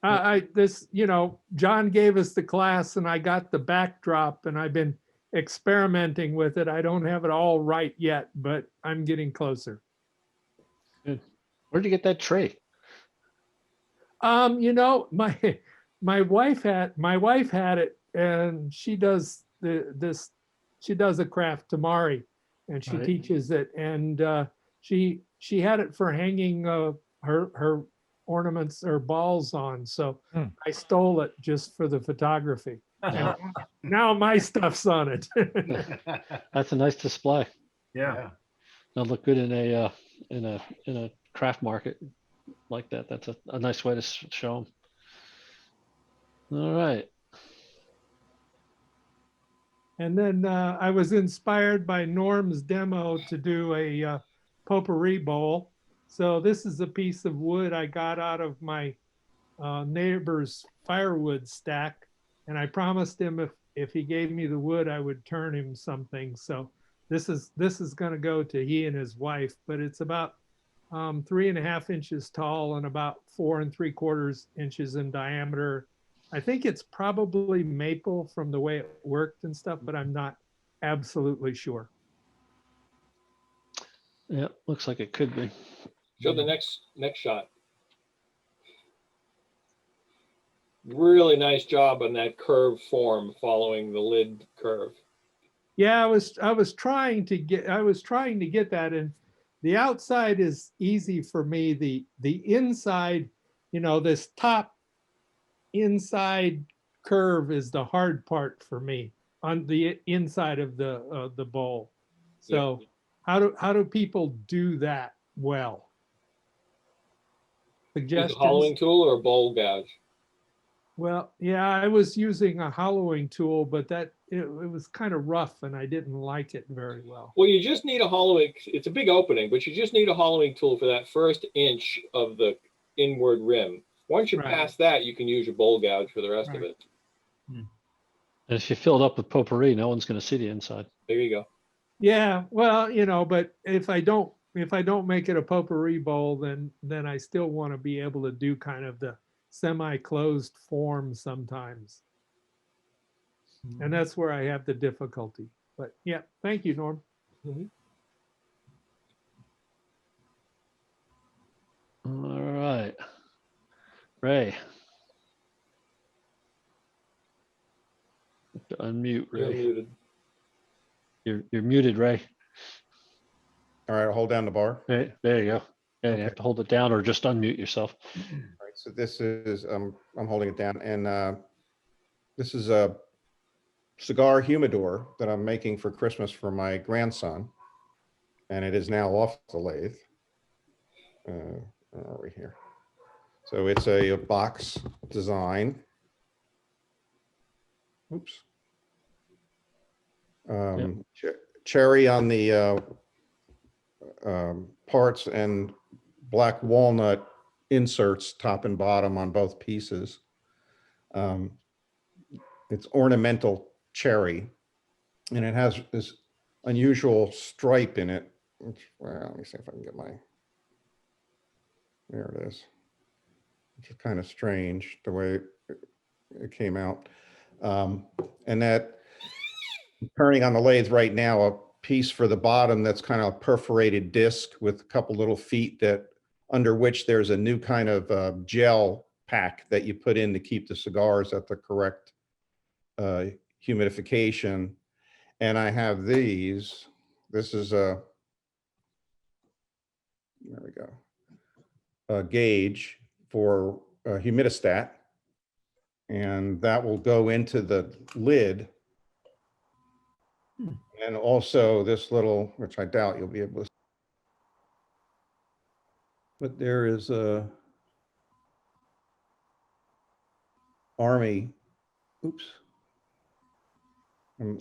John gave us the class and I got the backdrop and I've been experimenting with it. I don't have it all right yet, but I'm getting closer. Good. Where'd you get that tray? My wife had it and she does she does a craft tamari and she Right. teaches it and she had it for hanging her ornaments or balls on. So I stole it just for the photography. And now my stuff's on it. That's a nice display. Yeah. That'll look good in a craft market like that. That's a nice way to show them. All right. And then I was inspired by Norm's demo to do a Potpourri Bowl. So this is a piece of wood I got out of my neighbor's firewood stack. And I promised him if he gave me the wood, I would turn him something. So this is going to go to he and his wife, but it's about 3.5 inches tall and about 4 3/4 inches in diameter. I think it's probably maple from the way it worked and stuff, but I'm not absolutely sure. Yeah, looks like it could be. Show the next shot. Really nice job on that curve form following the lid curve. Yeah, I was trying to get that, and the outside is easy for me. The inside, this top inside curve is the hard part for me on the inside of the bowl. So how do people do that well? Use a Suggestions? hollowing tool or a bowl gouge? Well, yeah, I was using a hollowing tool, but it was kind of rough and I didn't like it very well. Well, you just need a hollowing. It's a big opening, but you just need a hollowing tool for that first inch of the inward rim. Once you pass that, you can use your bowl gouge for the rest of it. And if you fill it up with potpourri, no one's going to see the inside. There you go. Yeah, well, but if I don't make it a potpourri bowl, then I still want to be able to do kind of the semi-closed form sometimes. And that's where I have the difficulty. But yeah, thank you, Norm. All right. Ray. Unmute, Ray. You're muted. You're muted, Ray. All right, I'll hold down the bar. There you go. Yeah, you have to hold it down or just unmute yourself. All right, so this is, I'm holding it down, and this is a Cigar Humidor that I'm making for Christmas for my grandson, and it is now off the lathe. Where are we here? So it's a box design. Oops. Cherry on the parts and black walnut inserts top and bottom on both pieces. It's ornamental cherry, and it has this unusual stripe in it. Well, let me see if I can get my, there it is. Which is kind of strange the way it came out. And that, turning on the lathe right now, a piece for the bottom that's kind of a perforated disc with a couple little feet that under which there's a new kind of gel pack that you put in to keep the cigars at the correct humidification. And I have these. This is a, there we go, a gauge for a humidistat, and that will go into the lid. And also this little, which I doubt you'll be able to, but there is a Army, oops. I'm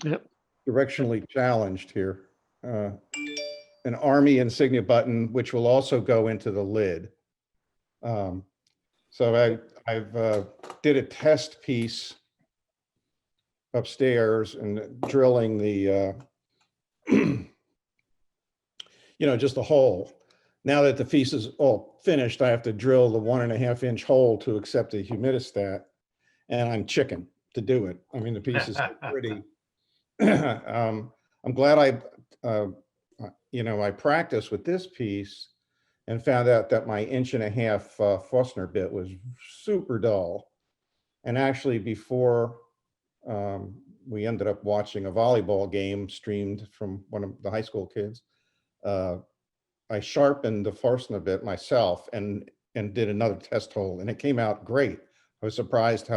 directionally challenged here. An Army insignia button, which will also go into the lid. So I've did a test piece upstairs and drilling the, just a hole. Now that the piece is all finished, I have to drill the 1.5 inch hole to accept the humidistat, and I'm chicken to do it. I mean, the piece is pretty. I'm glad I practiced with this piece and found out that my 1.5 inch Forstner bit was super dull. And actually, before we ended up watching a volleyball game streamed from one of the high school kids, I sharpened the Forstner bit myself and did another test hole, and it came out great. I was surprised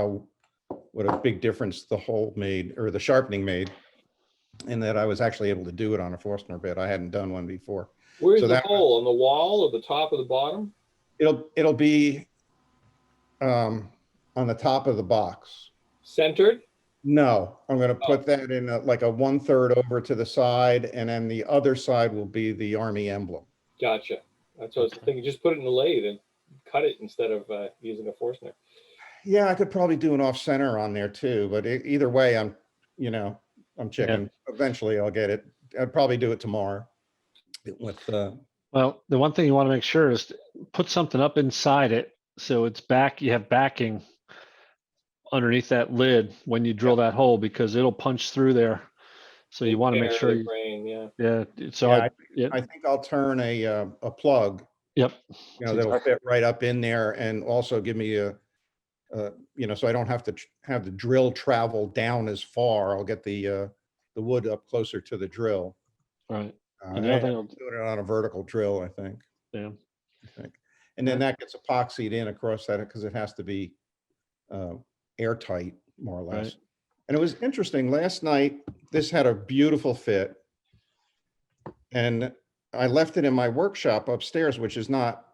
what a big difference the hole made, or the sharpening made, and that I was actually able to do it on a Forstner bit. I hadn't done one before. Where's the hole? On the wall or the top or the bottom? It'll be on the top of the box. Centered? No, I'm going to put that in like a 1/3 over to the side, and then the other side will be the Army emblem. Gotcha. That's what I was thinking. Just put it in the lathe and cut it instead of using a Forstner. Yeah, I could probably do an off center on there too, but either way, I'm chicken. Yeah. Eventually I'll get it. I'd probably do it tomorrow. Well, the one thing you want to make sure is to put something up inside it so it's you have backing underneath that lid when you drill that hole, because it'll punch through there. So you want to make sure So I think I'll turn a plug. Yep. That'll fit right up in there, and also give me so I don't have to have the drill travel down as far. I'll get the the wood up closer to the drill. Right. And the other thing, doing it on a vertical drill, I think. Yeah. I think. And then that gets epoxied in across that because it has to be airtight, more or less. Right. And it was interesting. Last night, this had a beautiful fit. And I left it in my workshop upstairs, which is not,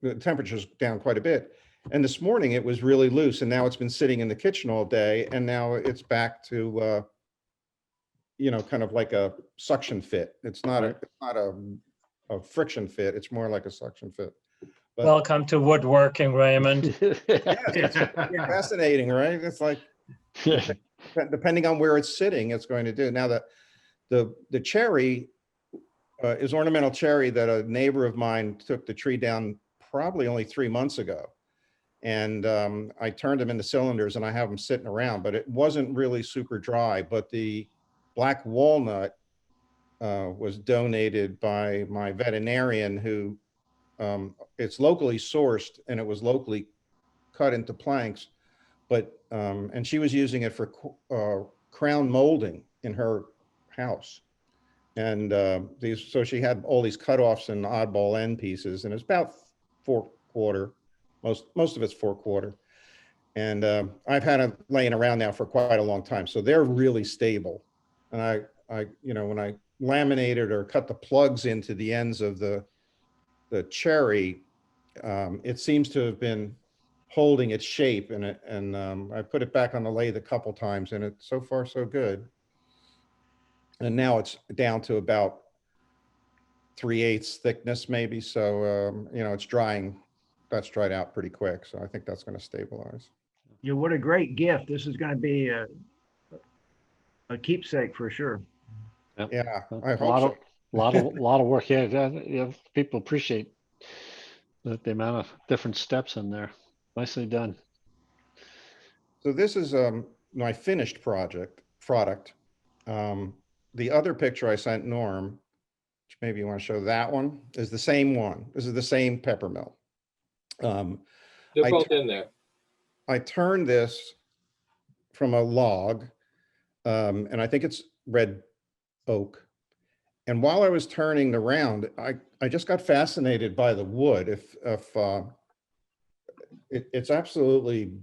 the temperature's down quite a bit. And this morning it was really loose, and now it's been sitting in the kitchen all day. And now it's back to, you know, kind of like a suction fit. It's not a friction fit. It's more like a suction fit. But, Welcome to woodworking, Raymond. it's fascinating, right? It's like, depending on where it's sitting, it's going to do. Now the cherry is ornamental cherry that a neighbor of mine took the tree down probably only 3 months ago. And I turned them into cylinders and I have them sitting around, but it wasn't really super dry. But the black walnut was donated by my veterinarian who, it's locally sourced and it was locally cut into planks, but, and she was using it for crown molding in her house. And so she had all these cutoffs and oddball end pieces, and it's about 4/4. Most of it's 4/4. And I've had them laying around now for quite a long time, so they're really stable. And I you know, when I laminated or cut the plugs into the ends of the cherry, it seems to have been holding its shape, and I put it back on the lathe a couple times, and it's so far so good. And now it's down to about 3/8 thickness, maybe. So, you know, it's drying. That's dried out pretty quick. So I think that's going to stabilize. Yeah, what a great gift. This is going to be a keepsake for sure. Yep. Yeah, I A hope lot so. of, lot of work. Yeah, people appreciate the amount of different steps in there. Nicely done. So this is my finished product. The other picture I sent Norm, which maybe you want to show, that one is the same one. This is the same pepper mill. They're both in there. I turned this from a log, and I think it's red oak. And while I was turning the round, I just got fascinated by the wood. It's absolutely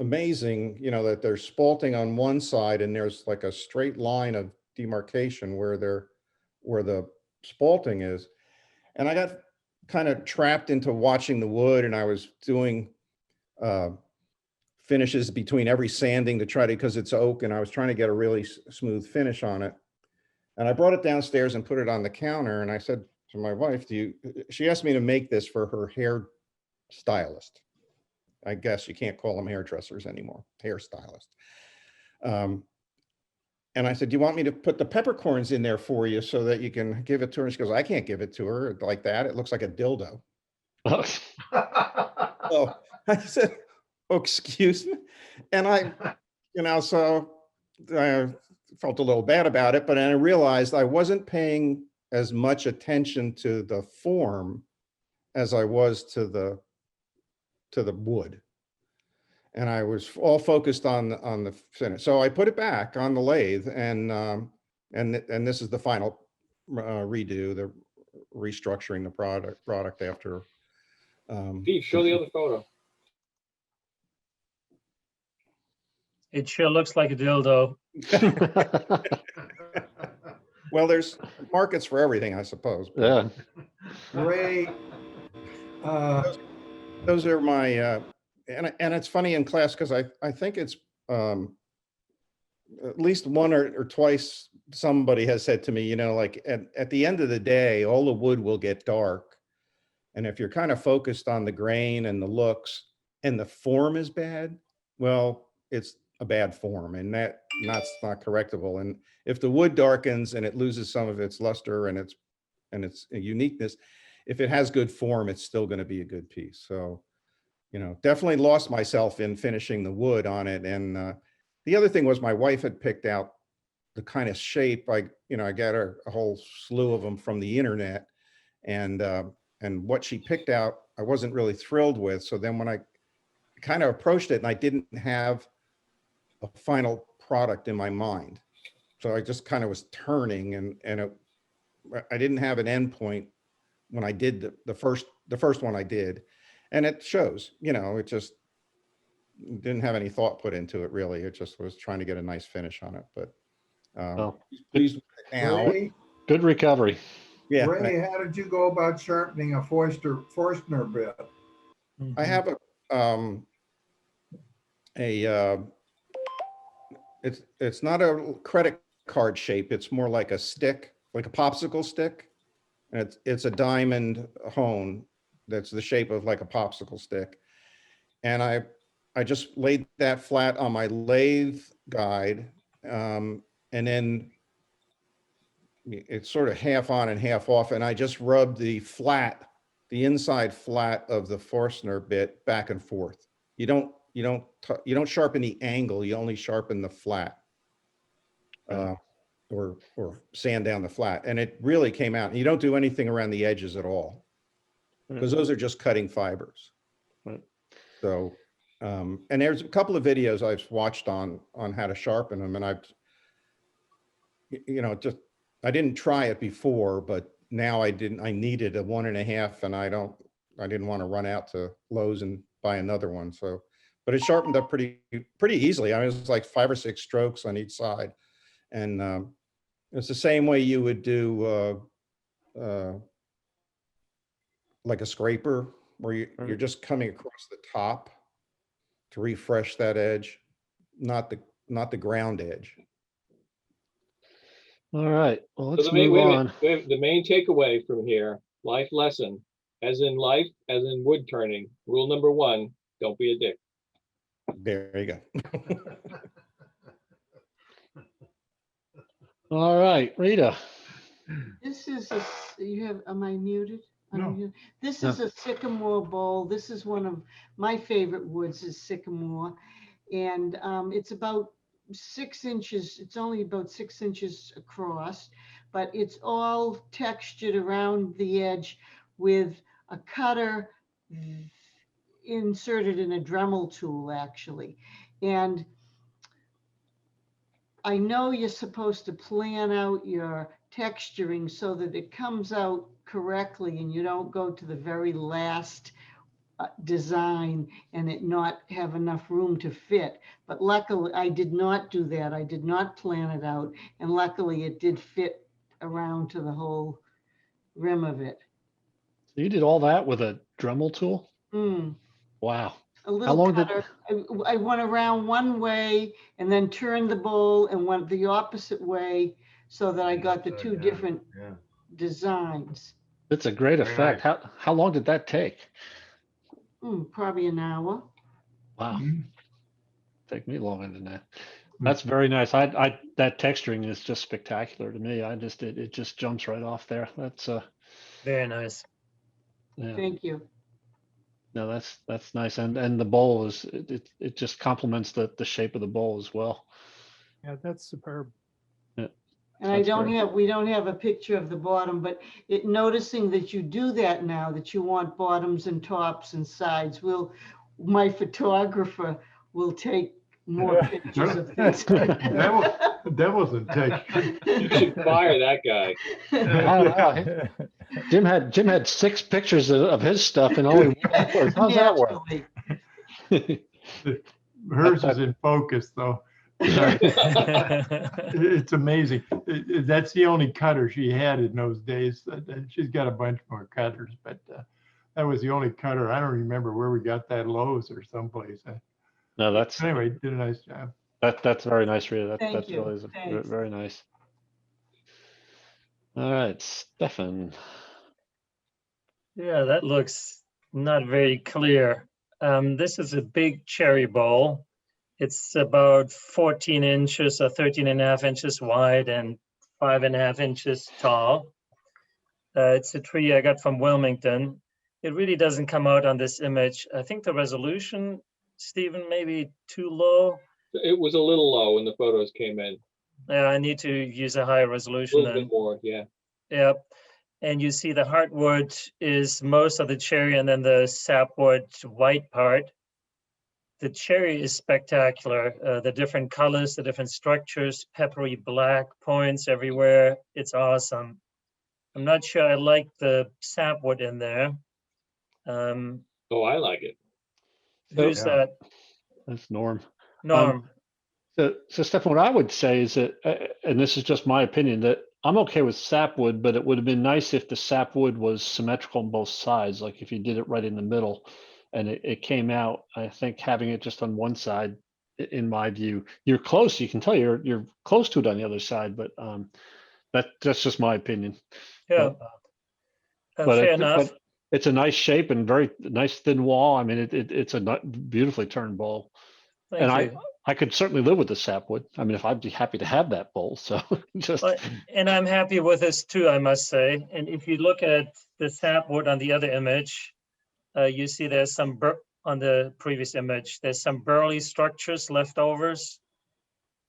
amazing, you know, that there's spalting on one side and there's like a straight line of demarcation where the spalting is. And I got kind of trapped into watching the wood, and I was doing finishes between every sanding to try to, because it's oak, and I was trying to get a really smooth finish on it. And I brought it downstairs and put it on the counter, and I said to my wife, she asked me to make this for her hair stylist. I guess you can't call them hairdressers anymore, hairstylist. And I said, do you want me to put the peppercorns in there for you so that you can give it to her? And she goes, I can't give it to her like that. It looks like a dildo. So I said, oh, excuse me. And I, you know, so I felt a little bad about it, but then I realized I wasn't paying as much attention to the form as I was to the wood. And I was all focused on the finish. So I put it back on the lathe, and this is the final redo, the restructuring the product after. Pete, show the other photo. It sure looks like a dildo. Well, there's markets for everything, I suppose. Yeah. Great. Those are my, and it's funny in class because I think it's at least one or twice somebody has said to me, you know, like at the end of the day, all the wood will get dark. And if you're kind of focused on the grain and the looks and the form is bad, well, it's a bad form, and that's not correctable. And if the wood darkens and it loses some of its luster and its uniqueness, if it has good form, it's still going to be a good piece. So, you know, definitely lost myself in finishing the wood on it. And the other thing was my wife had picked out the kind of shape. I got a whole slew of them from the internet, and what she picked out, I wasn't really thrilled with. So then when I kind of approached it and I didn't have a final product in my mind, So I just kind of was turning and I didn't have an end point when I did the first one I did. And it shows, you know, it just didn't have any thought put into it really. It just was trying to get a nice finish on it, but pleased with it now. Ray, Good recovery. Yeah. Ray, how did you go about sharpening a Forstner bit? I have it's not a credit card shape. It's more like a stick, like a popsicle stick. And it's a diamond hone that's the shape of like a popsicle stick. And I just laid that flat on my lathe guide, and then it's sort of half on and half off. And I just rubbed the inside flat of the Forstner bit back and forth. You don't sharpen the angle. You only sharpen the flat, or sand down the flat. And it really came out. You don't do anything around the edges at all, because those are just cutting fibers. Right. So, and there's a couple of videos I've watched on how to sharpen them, and I didn't try it before, but now I needed a 1.5, and I didn't want to run out to Lowe's and buy another one. So, but it sharpened up pretty easily. I mean, it was like 5 or 6 strokes on each side, and it's the same way you would do like a scraper, where you're just coming across the top to refresh that edge, not the ground edge. All right. Well, let's So move on. the main takeaway from here, life lesson, as in life, as in wood turning, rule number 1, don't be a dick. There you go. All right, Rita. This is am I muted? No. This is a sycamore bowl. This is one of my favorite woods is sycamore. And it's about 6 inches. It's only about 6 inches across, but it's all textured around the edge with a cutter inserted in a Dremel tool, actually. And I know you're supposed to plan out your texturing so that it comes out correctly and you don't go to the very last design and it not have enough room to fit. But luckily I did not do that. I did not plan it out. And luckily it did fit around to the whole rim of it. So you did all that with a Dremel tool? Wow. A little cutter. I went around one way and then turned the bowl and went the opposite way so that I got the two different designs. It's a great effect. How long did that take? Probably an hour. Wow. Take me longer than that. That's very nice. That texturing is just spectacular to me. It just jumps right off there. That's very nice. Yeah. Thank you. No, that's nice. And the bowl is it just complements the shape of the bowl as well. Yeah, that's superb. Yeah. And we don't have a picture of the bottom, but noticing that you do that now, that you want bottoms and tops and sides, my photographer will take more pictures of things. That wasn't texture. You should fire that guy. Jim had 6 pictures of his stuff and only one. How's that work? Hers is in focus though. It's amazing. That's the only cutter she had in those days. She's got a bunch more cutters, but that was the only cutter. I don't remember where we got that, Lowe's or someplace. No, anyway, did a nice job. That's very nice, Rita. That's you. really very nice. All right, Stefan. Yeah, that looks not very clear. This is a big cherry bowl. It's about 14 inches or 13.5 inches wide and 5.5 inches tall. It's a tree I got from Wilmington. It really doesn't come out on this image. I think the resolution, Stephen, maybe too low. It was a little low when the photos came in. Yeah, I need to use a higher resolution. A little bit more, yeah. Yep. And you see the heartwood is most of the cherry and then the sapwood white part. the cherry is spectacular. The different colors, the different structures, peppery black points everywhere. It's awesome. I'm not sure I like the sapwood in there. Oh, I like it. Who's that? That's Norm. Norm. So Stefan, what I would say is that, and this is just my opinion, that I'm okay with sapwood, but it would have been nice if the sapwood was symmetrical on both sides, like if you did it right in the middle and it came out. I think having it just on one side, in my view, you're close. You can tell you're close to it on the other side, but that's just my opinion. Yeah. Fair enough. But it's a nice shape and very nice thin wall. I mean, it's a beautifully turned bowl. Thank you. I could certainly live with the sapwood. I mean, if I'd be happy to have that bowl. So just. And I'm happy with this too, I must say. And if you look at the sapwood on the other image, you see there's some on the previous image. There's some burly structures, leftovers,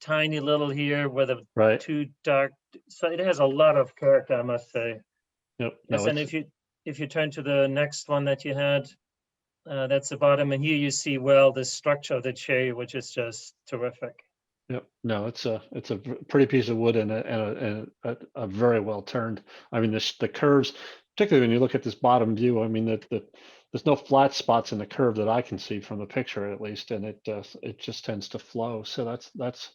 tiny little here with a too dark. So it has a lot of character, I must say. Yep. Yes, and if you turn to the next one that you had. That's the bottom, and here you see the structure of the cherry, which is just terrific. Yep. No, it's a pretty piece of wood and a very well turned. I mean, the curves, particularly when you look at this bottom view. I mean, there's no flat spots in the curve that I can see from the picture, at least, and it just tends to flow. So that's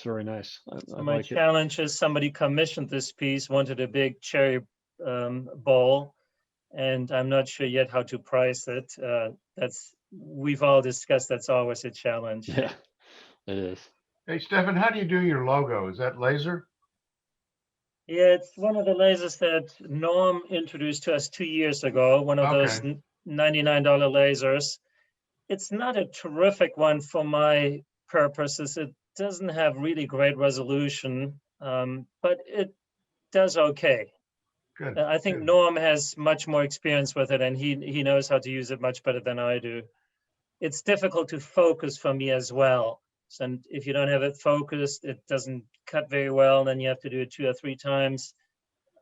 very nice. I my like challenge is somebody commissioned this piece, wanted a big cherry bowl. And I'm not sure yet how to price it. We've all discussed that's always a challenge. Yeah, it is. Hey, Stefan, how do you do your logo? Is that laser? Yeah, it's one of the lasers that Norm introduced to us 2 years ago, one of those $99 lasers. It's not a terrific one for my purposes. It doesn't have really great resolution, but it does okay. Good. I think Norm has much more experience with it, and he knows how to use it much better than I do. It's difficult to focus for me as well. So if you don't have it focused, it doesn't cut very well. Then you have to do it 2 or 3 times.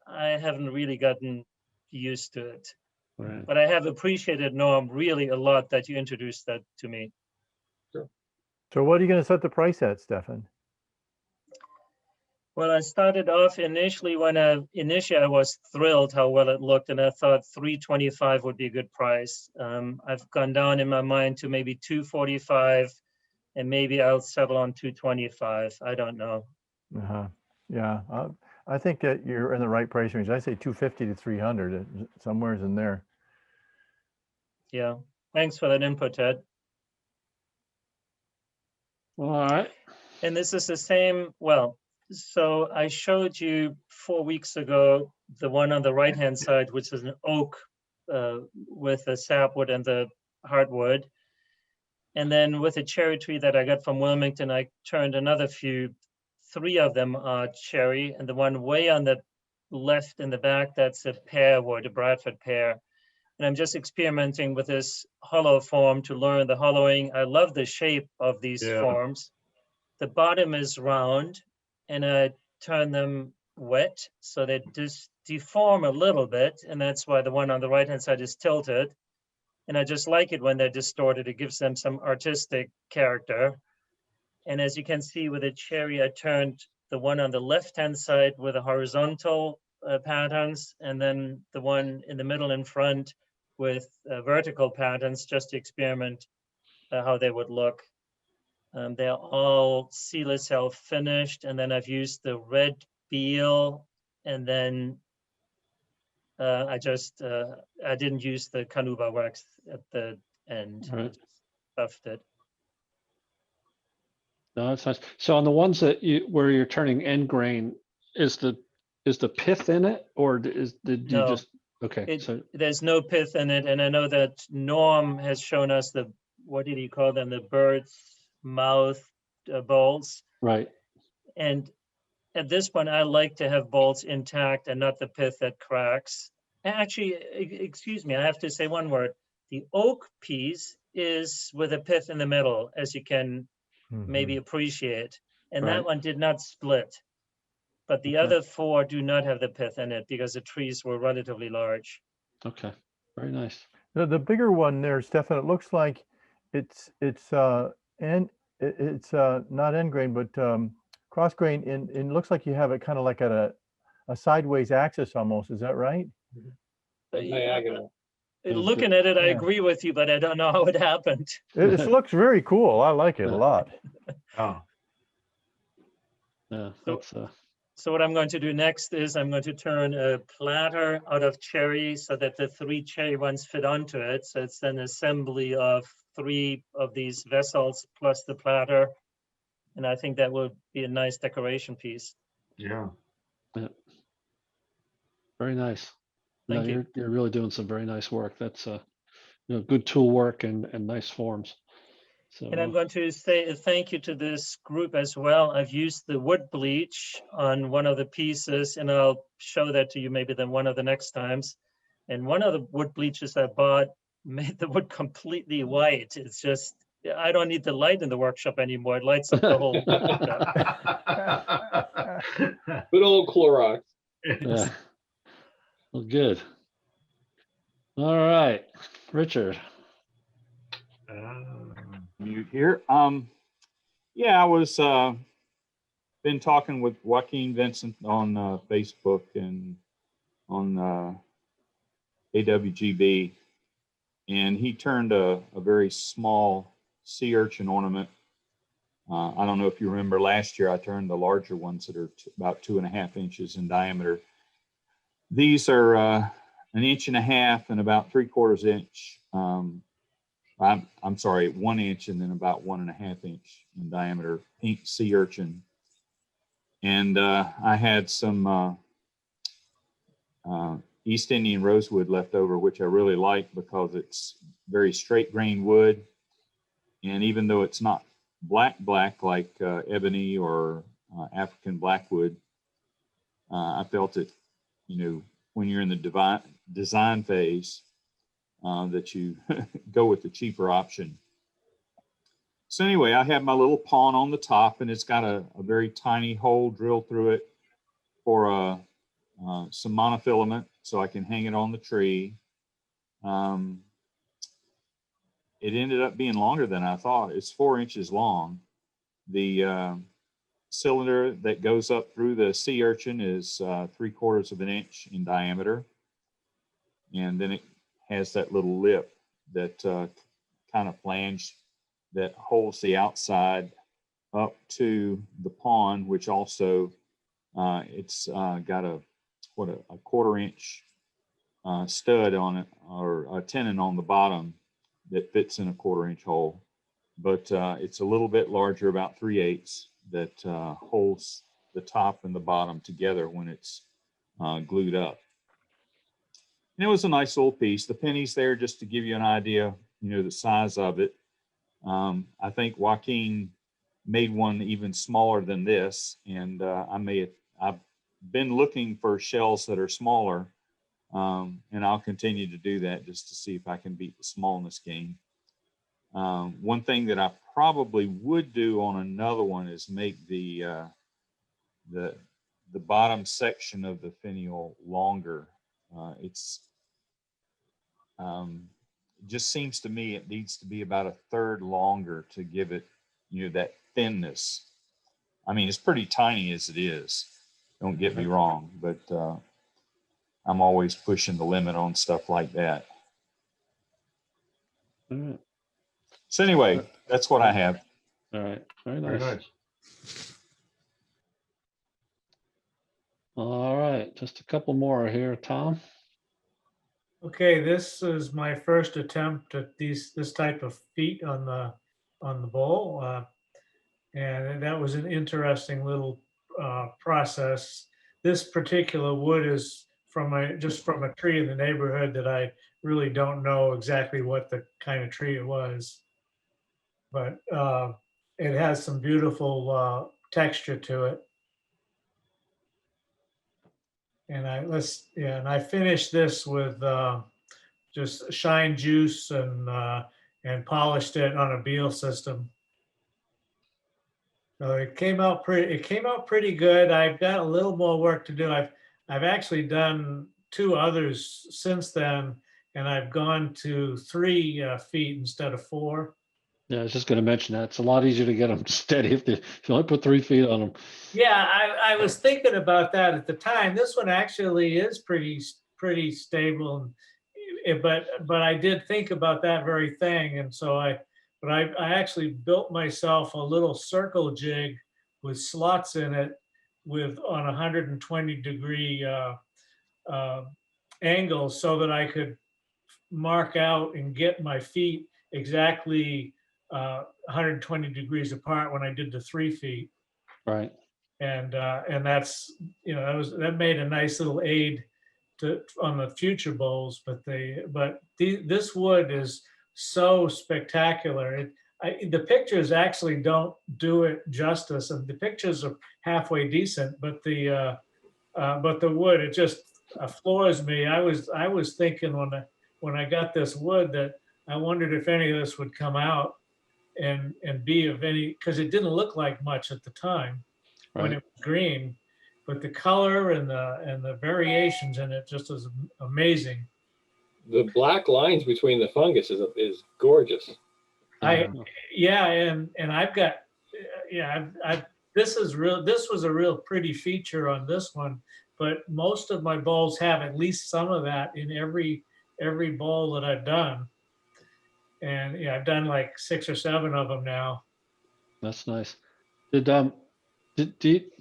I haven't really gotten used to it. Right. But I have appreciated, Norm, really a lot that you introduced that to me. Sure. So what are you going to set the price at, Stefan? Well, I started off initially I was thrilled how well it looked, and I thought $325 would be a good price. I've gone down in my mind to maybe $245, and maybe I'll settle on $225. I don't know. Yeah, I think that you're in the right price range. I say $250 to $300, somewhere's in there. Yeah, thanks for that input, Ted. All right. And this is the same, so I showed you 4 weeks ago, the one on the right-hand side, which is an oak with the sapwood and the hardwood. And then with a cherry tree that I got from Wilmington, I turned another 3 of them are cherry. And the one way on the left in the back, that's a pear wood, a Bradford pear. And I'm just experimenting with this hollow form to learn the hollowing. I love the shape of these forms. The bottom is round, and I turn them wet, so they just deform a little bit, and that's why the one on the right-hand side is tilted. And I just like it when they're distorted. It gives them some artistic character. And as you can see with the cherry, I turned the one on the left-hand side with the horizontal patterns, and then the one in the middle in front with vertical patterns, just to experiment how they would look. They're all sealer self finished, and then I've used the red Beal, and then I didn't use the Canuba wax at the end. Right. I just buffed it. No, that's nice. So on the ones that where you're turning end grain, is the pith in it, or did you just okay? There's no pith in it, and I know that Norm has shown us what did he call them? The bird's mouth bowls. Right. And at this point, I like to have bowls intact and not the pith that cracks. Actually, excuse me, I have to say one word. The oak piece is with a pith in the middle, as you can maybe appreciate. And that one did not split. But the other 4 do not have the pith in it because the trees were relatively large. Okay, very nice. The bigger one there, Stefan, it looks like and it's not end grain, but cross grain. And it looks like you have it kind of like at a sideways axis almost. Is that right? Diagonal. Looking at it, I agree with you, but I don't know how it happened. It looks very cool. I like it a lot. Oh, Yeah, So- that's So what I'm going to do next is I'm going to turn a platter out of cherry so that the 3 cherry ones fit onto it. So it's an assembly of 3 of these vessels plus the platter. And I think that will be a nice decoration piece. yeah. very nice. Thank you. You're really doing some very nice work. That's good tool work and nice forms. So And I'm going to say thank you to this group as well. I've used the wood bleach on one of the pieces, and I'll show that to you maybe then one of the next times. And one of the wood bleaches I bought made the wood completely white. It's just, I don't need the light in the workshop anymore. It lights up the whole workshop. Good old Clorox. yeah. Well, good. All right, Richard. Mute here. Yeah, I was been talking with Joaquin Vincent on Facebook and on AWGB, and he turned a very small sea urchin ornament. I don't know if you remember last year, I turned the larger ones that are about 2.5 inches in diameter. These are 1.5 inches and about 3/4 inch. I'm sorry, 1 inch and then about 1.5 inch in diameter pink sea urchin. And I had some East Indian rosewood left over, which I really like because it's very straight grain wood. And even though it's not black like ebony or African blackwood, I felt it, when you're in the design phase, that you go with the cheaper option. So anyway, I have my little pawn on the top, and it's got a very tiny hole drilled through it for some monofilament so I can hang it on the tree. It ended up being longer than I thought. It's 4 inches long. The cylinder that goes up through the sea urchin is 3/4 inch in diameter. And then it has that little lip that kind of flange that holds the outside up to the pawn, which also it's got a 1/4 inch stud on it, or a tenon on the bottom that fits in a 1/4 inch hole. But it's a little bit larger, about 3/8, that holds the top and the bottom together when it's glued up. And it was a nice little piece. The penny's there just to give you an idea, the size of it. I think Joaquin made one even smaller than this, and I've been looking for shells that are smaller, and I'll continue to do that just to see if I can beat the smallness game. One thing that I probably would do on another one is make the bottom section of the finial longer. It just seems to me it needs to be about 1/3 longer to give it, that thinness. I mean, it's pretty tiny as it is. Don't get me wrong, but I'm always pushing the limit on stuff like that. All right. So anyway, that's what I have. All right. Very Very nice. nice. All right. Just a couple more here, Tom. Okay, this is my first attempt at this type of feat on the bowl, and that was an interesting little process. This particular wood is just from a tree in the neighborhood that I really don't know exactly what the kind of tree it was, but it has some beautiful texture to it. And I finished this with just shine juice and polished it on a Beal system. So it came out pretty good. I've got a little more work to do. I've actually done 2 others since then, and I've gone to 3 feet instead of 4. Yeah, I was just going to mention that it's a lot easier to get them steady if you only put 3 feet on them. Yeah, I was thinking about that at the time. This one actually is pretty stable, but I did think about that very thing, and so I actually built myself a little circle jig with slots in it with on 120-degree angles so that I could mark out and get my feet exactly 120 degrees apart when I did the 3 feet. Right. And that's, that made a nice little aid on the future bowls, but this wood is so spectacular. The pictures actually don't do it justice, and the pictures are halfway decent, but the wood, it just floors me. I was thinking when I got this wood that I wondered if any of this would come out and be of any, because it didn't look like much at the time when it was green, but the color and the variations in it just is amazing. The black lines between the fungus is gorgeous. And I've got this was a real pretty feature on this one, but most of my bowls have at least some of that in every bowl that I've done. And yeah, I've done like 6 or 7 of them now. That's nice. Do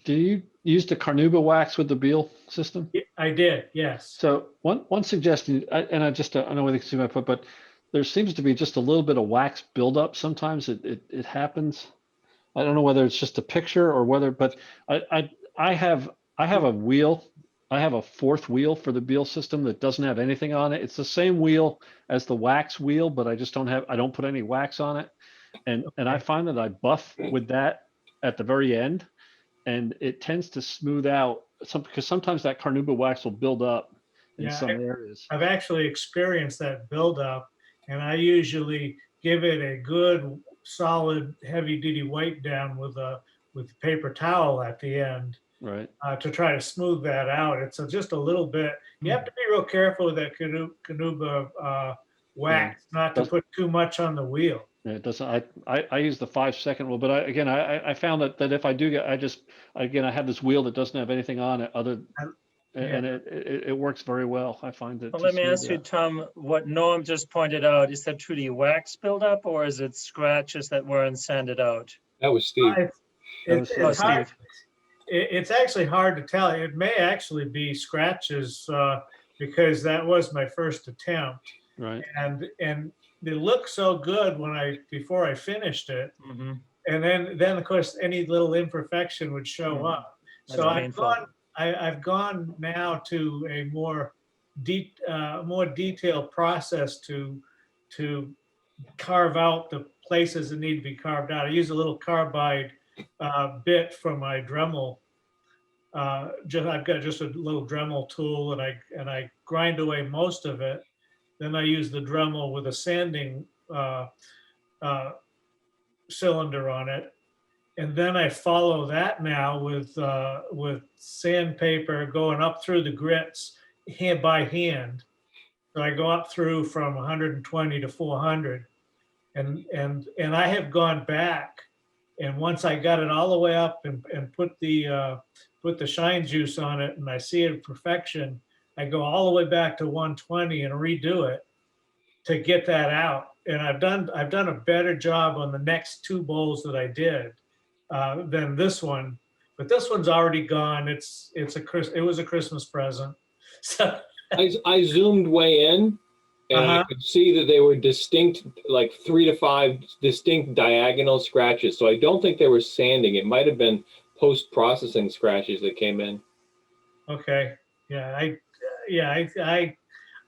you use the carnauba wax with the Beal system? I did, yes. So one suggestion, I don't know whether you can see my foot, but there seems to be just a little bit of wax buildup. Sometimes it happens. I don't know whether it's just a picture or whether, but I have a wheel. I have a 4th wheel for the Beal system that doesn't have anything on it. It's the same wheel as the wax wheel, but I don't put any wax on it. And I find that I buff with that at the very end, and it tends to smooth out because sometimes that carnauba wax will build up in some areas. I've actually experienced that buildup, and I usually give it a good solid heavy duty wipe down with paper towel at the end. Right. To try to smooth that out. It's just a little bit, you have to be real careful with that carnauba wax, not to put too much on the wheel. It doesn't. I use the 5-second rule, but I found that if I do get, I have this wheel that doesn't have anything on it and it works very well. I find it. Well, let me ask you, Tom, what Norm just pointed out, is that truly wax buildup or is it scratches that weren't sanded out? That was Steve. It's hard. It's actually hard to tell. It may actually be scratches because that was my first attempt. Right. And they looked so good before I finished it. Mm-hmm. And then of course any little imperfection would show up. That's so painful. I've gone now to a more detailed process to carve out the places that need to be carved out. I use a little carbide bit from my Dremel. I've got just a little Dremel tool, and I grind away most of it. Then I use the Dremel with a sanding cylinder on it, and then I follow that now with sandpaper going up through the grits hand by hand. So I go up through from 120 to 400, and I have gone back. And once I got it all the way up and put the shine juice on it, and I see it in perfection, I go all the way back to 120 and redo it to get that out. And I've done a better job on the next 2 bowls that I did than this one, but this one's already gone. It was a Christmas present. So I zoomed way in. And I could see that they were distinct, like 3 to 5 distinct diagonal scratches. So I don't think they were sanding. It might have been post-processing scratches that came in. Okay. Yeah.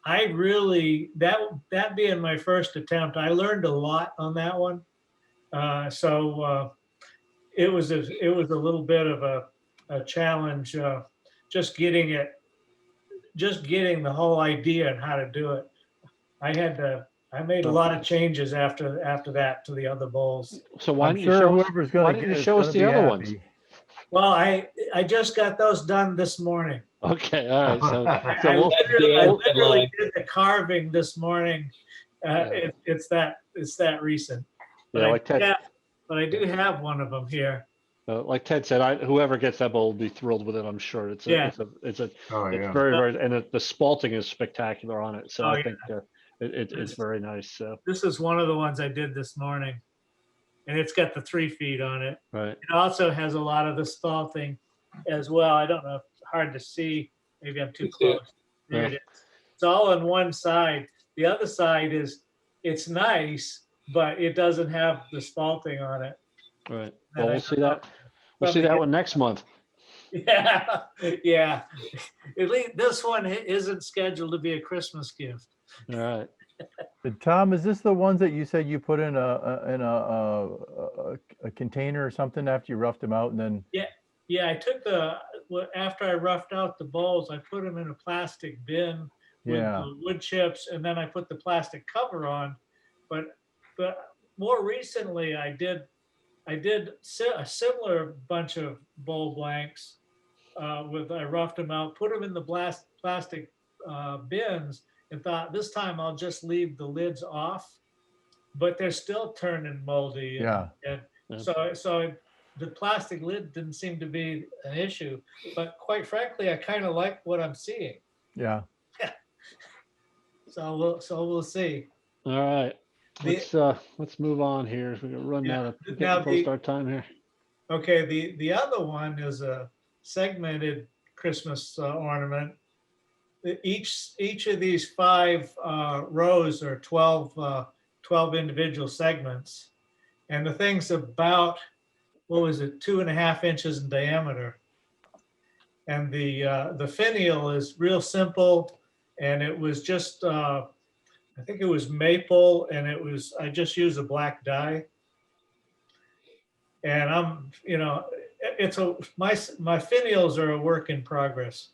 I really, that being my first attempt, I learned a lot on that one. It was a little bit of a challenge, just getting the whole idea and how to do it. I made a lot of changes after that to the other bowls. So why didn't you show us the other ones? Well, I just got those done this morning. Okay, all right. So I literally did the carving this morning. It's that recent. Yeah, like Ted, but I do have one of them here. like Ted said, whoever gets that bowl will be thrilled with it. I'm sure it's Yeah. it's Oh, it's yeah. very, and the spalting is spectacular on it. So Oh, I yeah. think it's very nice. So This is one of the ones I did this morning, and it's got the 3 feet on it. right. It also has a lot of the spalting as well. I don't know if it's hard to see. Maybe I'm too It's there. close. There it Yeah. is. It's all on one side. The other side it's nice, but it doesn't have the spalting on it. Right. And Well, I we'll see don't know. that. We'll see Probably that one next month. Yeah, yeah. At least this one isn't scheduled to be a Christmas gift. All right. And Tom, is this the ones that you said you put in a container or something after you roughed them out and then? Yeah. I took after I roughed out the bowls, I put them in a plastic bin with Yeah. the wood chips, and then I put the plastic cover on. But more recently, I did a similar bunch of bowl blanks. I roughed them out, put them in the plastic bins, and thought this time I'll just leave the lids off, but they're still turning moldy. And so the plastic lid didn't seem to be an issue, but quite frankly, I kind of like what I'm seeing. Yeah. So we'll see. All right. Let's move on here. We're gonna run out of getting close to our time here. Okay, the other one is a segmented Christmas ornament. Each of these 5 rows are 12 individual segments, and the thing's about, what was it, 2.5 inches in diameter. And the finial is real simple, and it was just I think it was maple, and I just used a black dye. And my finials are a work in progress.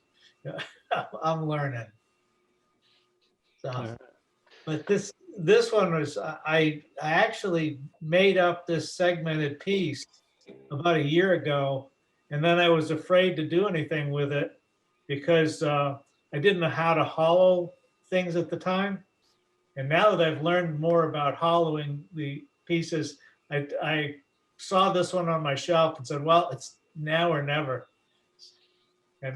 I'm learning. So, but this one was, I actually made up this segmented piece about a year ago, and then I was afraid to do anything with it because I didn't know how to hollow things at the time. And now that I've learned more about hollowing the pieces, I saw this one on my shelf and said, well, it's now or never. And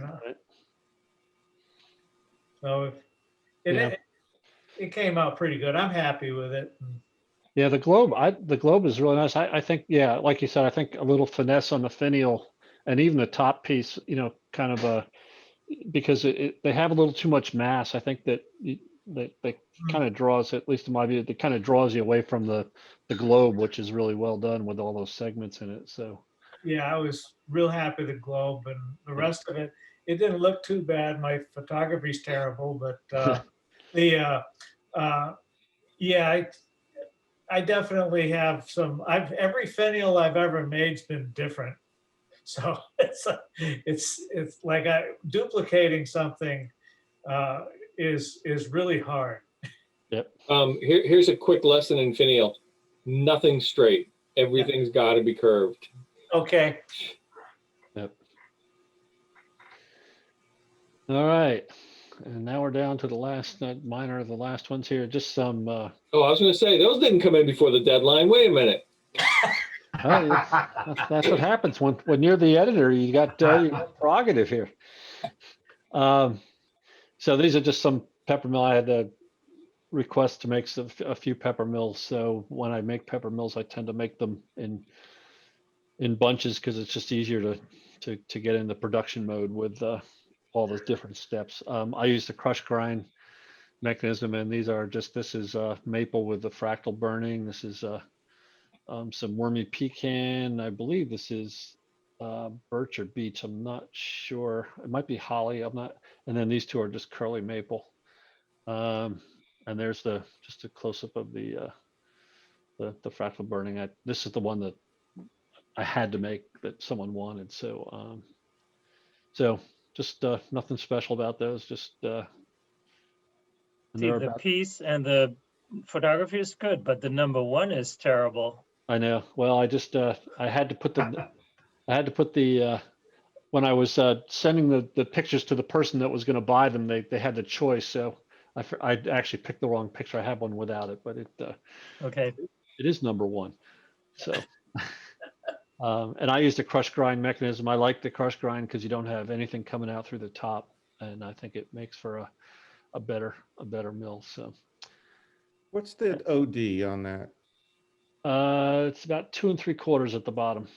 so it came out pretty good. I'm happy with it. Yeah, the globe is really nice. I think, yeah, like you said, I think a little finesse on the finial and even the top piece, kind of because they have a little too much mass. I think that they kind of draws, at least in my view, it kind of draws you away from the globe, which is really well done with all those segments in it. So yeah, I was real happy with the globe, and the rest of it didn't look too bad. My photography's terrible, but I definitely have every finial I've ever made's been different. So it's like duplicating something is really hard. Yep. Here's a quick lesson in finial. Nothing straight. Everything's got to be curved. Okay. Yep. All right. And now we're down to the last, mine are the last ones here. Just some. I was going to say, those didn't come in before the deadline. Wait a minute. That's what happens when you're the editor. You got your prerogative here. So these are just some peppermill. I had a request to make a few peppermills. So when I make peppermills, I tend to make them in bunches because it's just easier to get into production mode with all those different steps. I use the crush grind mechanism, and this is maple with the fractal burning. This is some wormy pecan. I believe this is birch or beech. I'm not sure. It might be holly. I'm not. And then these two are just curly maple. And there's just a close up of the fractal burning. This is the one that I had to make that someone wanted. So just nothing special about those. Just the piece and the photography is good, but the number 1 is terrible. I know. Well, I just I had to put the when I was sending the pictures to the person that was going to buy them, they had the choice. So I actually picked the wrong picture. I have one without it, but it is number 1. So, and I used a crush grind mechanism. I like the crush grind because you don't have anything coming out through the top, and I think it makes for a better mill. So, What's the OD on that? it's about 2 3/4 at the bottom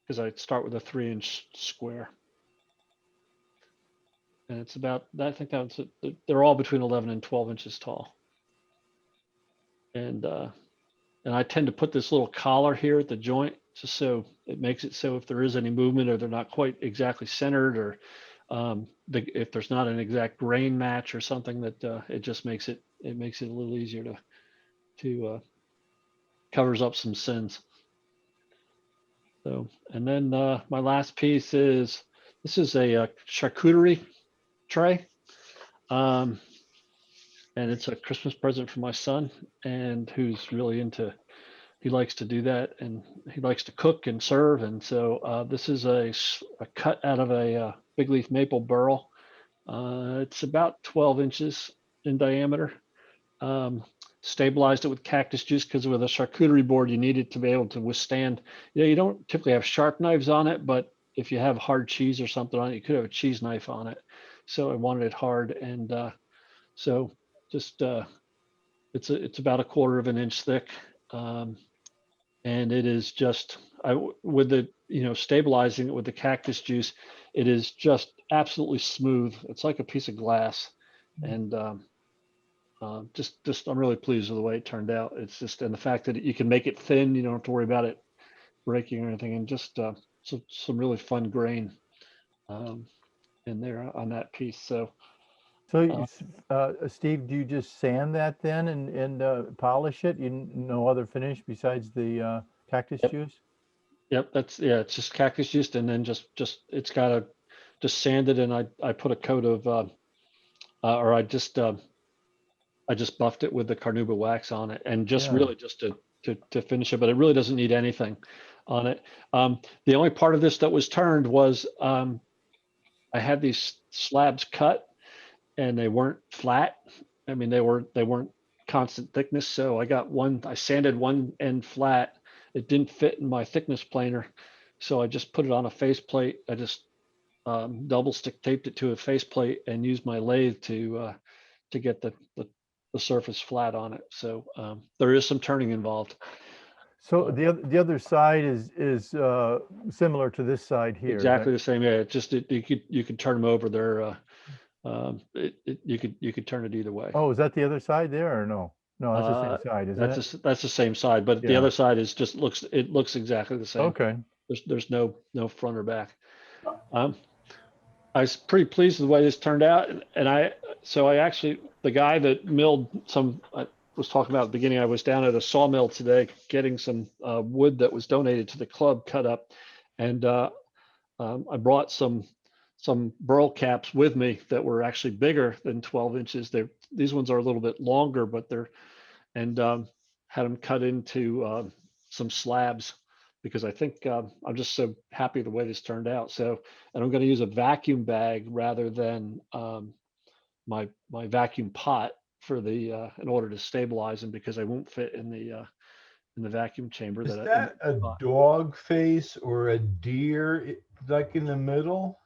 because I start with a 3-inch square, and it's about, I think that's they're all between 11 and 12 inches tall, and I tend to put this little collar here at the joint just so it makes it so if there is any movement or they're not quite exactly centered, or if there's not an exact grain match or something, that it just makes it a little easier to covers up some sins. So, and then my last piece is, this is a charcuterie tray. And it's a Christmas present for my son, and who's really he likes to do that, and he likes to cook and serve. And so this is a cut out of a big leaf maple burl. It's about 12 inches in diameter. Stabilized it with cactus juice because with a charcuterie board, you need it to be able to withstand. You don't typically have sharp knives on it, but if you have hard cheese or something on it, you could have a cheese knife on it. So I wanted it hard, and so just it's about 1/4 of an inch thick, and it is just with the stabilizing it with the cactus juice, it is just absolutely smooth. It's like a piece of glass, and just I'm really pleased with the way it turned out. It's just, and the fact that you can make it thin, you don't have to worry about it breaking or anything, and just some really fun grain in there on that piece. So. So, Steve, do you just sand that then and polish it? No other finish besides the cactus juice? Yep, it's just cactus juice, and then just it's got to just sand it, and I put a coat of or I just buffed it with the carnauba wax on it, and just really just to finish it, but it really doesn't need anything on it. The only part of this that was turned was I had these slabs cut, and they weren't flat. I mean, they weren't constant thickness. So I sanded one end flat. It didn't fit in my thickness planer. So I just put it on a faceplate. I just double stick taped it to a faceplate and used my lathe to get the surface flat on it. So there is some turning involved. So the other side is similar to this side here. Exactly the same. Yeah, you could turn them over. They're you could turn it either way. Oh, is that the other side there or no? No, that's the same side, isn't it? That's the same side, but the other side is just looks exactly the same. Okay. There's no front or back. I was pretty pleased with the way this turned out, and I actually, the guy that milled some, I was talking about at the beginning, I was down at a sawmill today getting some wood that was donated to the club cut up, and I brought some Burl caps with me that were actually bigger than 12 inches. These ones are a little bit longer, but had them cut into some slabs, because I think I'm just so happy the way this turned out. So, and I'm going to use a vacuum bag rather than my vacuum pot for in order to stabilize them, because I won't fit in the vacuum chamber. Is that a dog face or a deer like in the middle?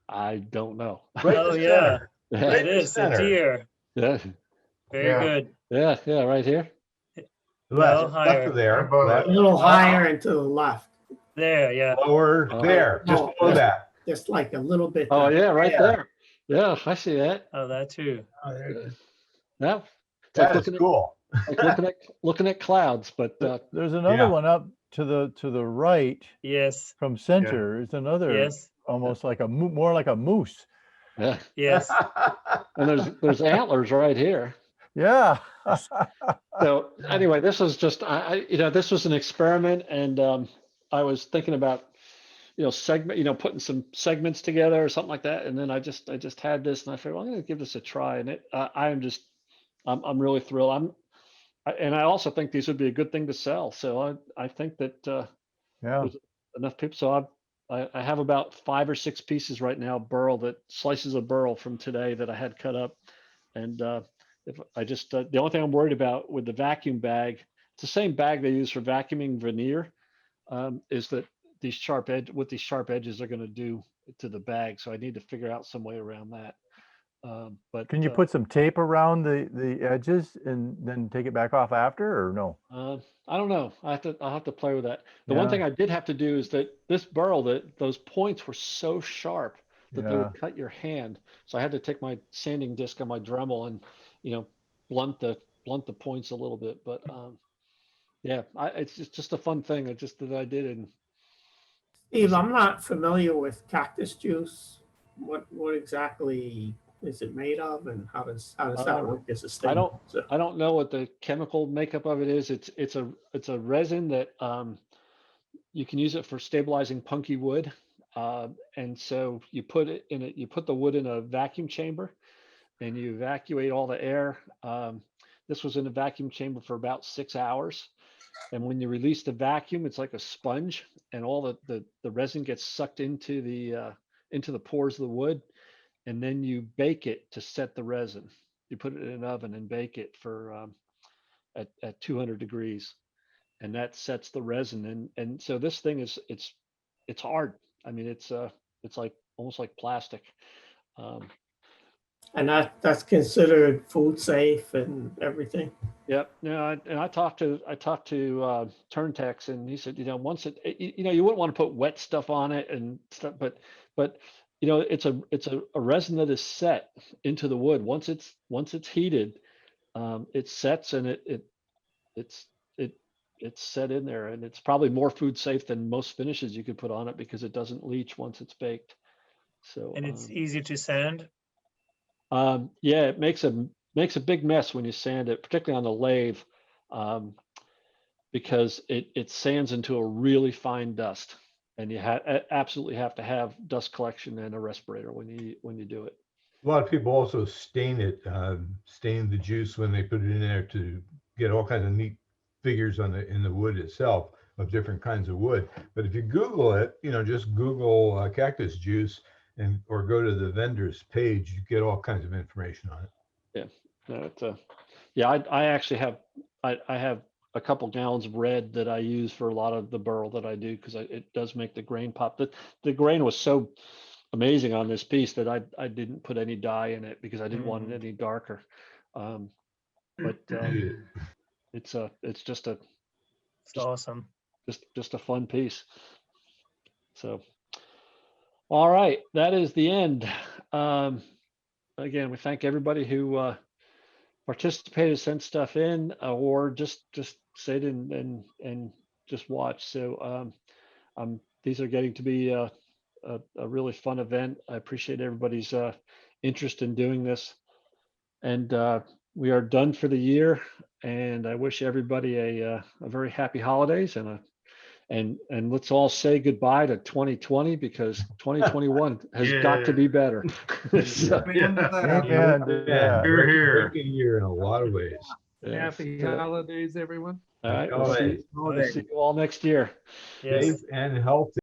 I don't know. Right Oh yeah, right it is a deer. Yeah. Very good. Yeah, right here. Well, higher. Left there. A little higher and to the left. There, yeah. Lower there, just below that. Just like a little bit. Oh yeah, right there. Yeah, I see that. Oh, that too. Oh, there it is. Yeah. That is cool. Like looking at clouds, but there's another one up to the right. Yes. From center is another. Yes. Almost like more like a moose. Yeah. Yes. And there's antlers right here. Yeah. So anyway, this was just this was an experiment, and I was thinking about putting some segments together or something like that, and then I just had this, and I figured, well, I'm going to give this a try, and I'm really thrilled. And I also think these would be a good thing to sell. So I think that there's enough people. So I have about 5 or 6 pieces right now, slices of burl from today that I had cut up, and if I just the only thing I'm worried about with the vacuum bag, it's the same bag they use for vacuuming veneer. Is that what these sharp edges are going to do to the bag? So I need to figure out some way around that. But Can you put some tape around the edges and then take it back off after, or no? I don't know. I'll have to play with that. The one thing I did have to do is that this burl, that those points were so sharp that they would cut your hand. So I had to take my sanding disc on my Dremel and, you know, blunt the points a little bit. But yeah, it's just a fun thing. That I did. And Steve, I'm not familiar with cactus juice. What exactly is it made of, and how does that work as a statement? I don't know what the chemical makeup of it is. It's a resin that you can use it for stabilizing punky wood. And so you put the wood in a vacuum chamber and you evacuate all the air. This was in a vacuum chamber for about 6 hours. And when you release the vacuum, it's like a sponge, and all the resin gets sucked into the pores of the wood. And then you bake it to set the resin. You put it in an oven and bake it for at 200 degrees, and that sets the resin. And so this thing it's hard. I mean, it's like almost like plastic. And that's considered food safe and everything. Yep. No, and I talked to Turntex, and he said, you know, once you wouldn't want to put wet stuff on it and stuff, but you know, it's a resin that is set into the wood. Once it's heated, it sets, and it's set in there, and it's probably more food safe than most finishes you could put on it because it doesn't leach once it's baked. So and it's easy to sand. Yeah, it makes a big mess when you sand it, particularly on the lathe, because it sands into a really fine dust. And you absolutely have to have dust collection and a respirator when you do it. A lot of people also stain it, stain the juice when they put it in there to get all kinds of neat figures in the wood itself of different kinds of wood. But if you Google it, you know, just Google cactus juice or go to the vendor's page, you get all kinds of information on it. Yeah, I actually have I have a couple gallons of red that I use for a lot of the burl that I do, because it does make the grain pop. The grain was so amazing on this piece that I didn't put any dye in it because I didn't want it any darker. But it's awesome. Just a fun piece. So, all right, that is the end. Again, we thank everybody who participated, sent stuff in, or just stayed and just watched. So these are getting to be a really fun event. I appreciate everybody's interest in doing this. And we are done for the year. And I wish everybody a very happy holidays, and let's all say goodbye to 2020. Because 2021 has got to be better. So, You're here. A year in a lot of ways. Happy holidays, everyone. All right. We'll see you all next year. Safe and healthy.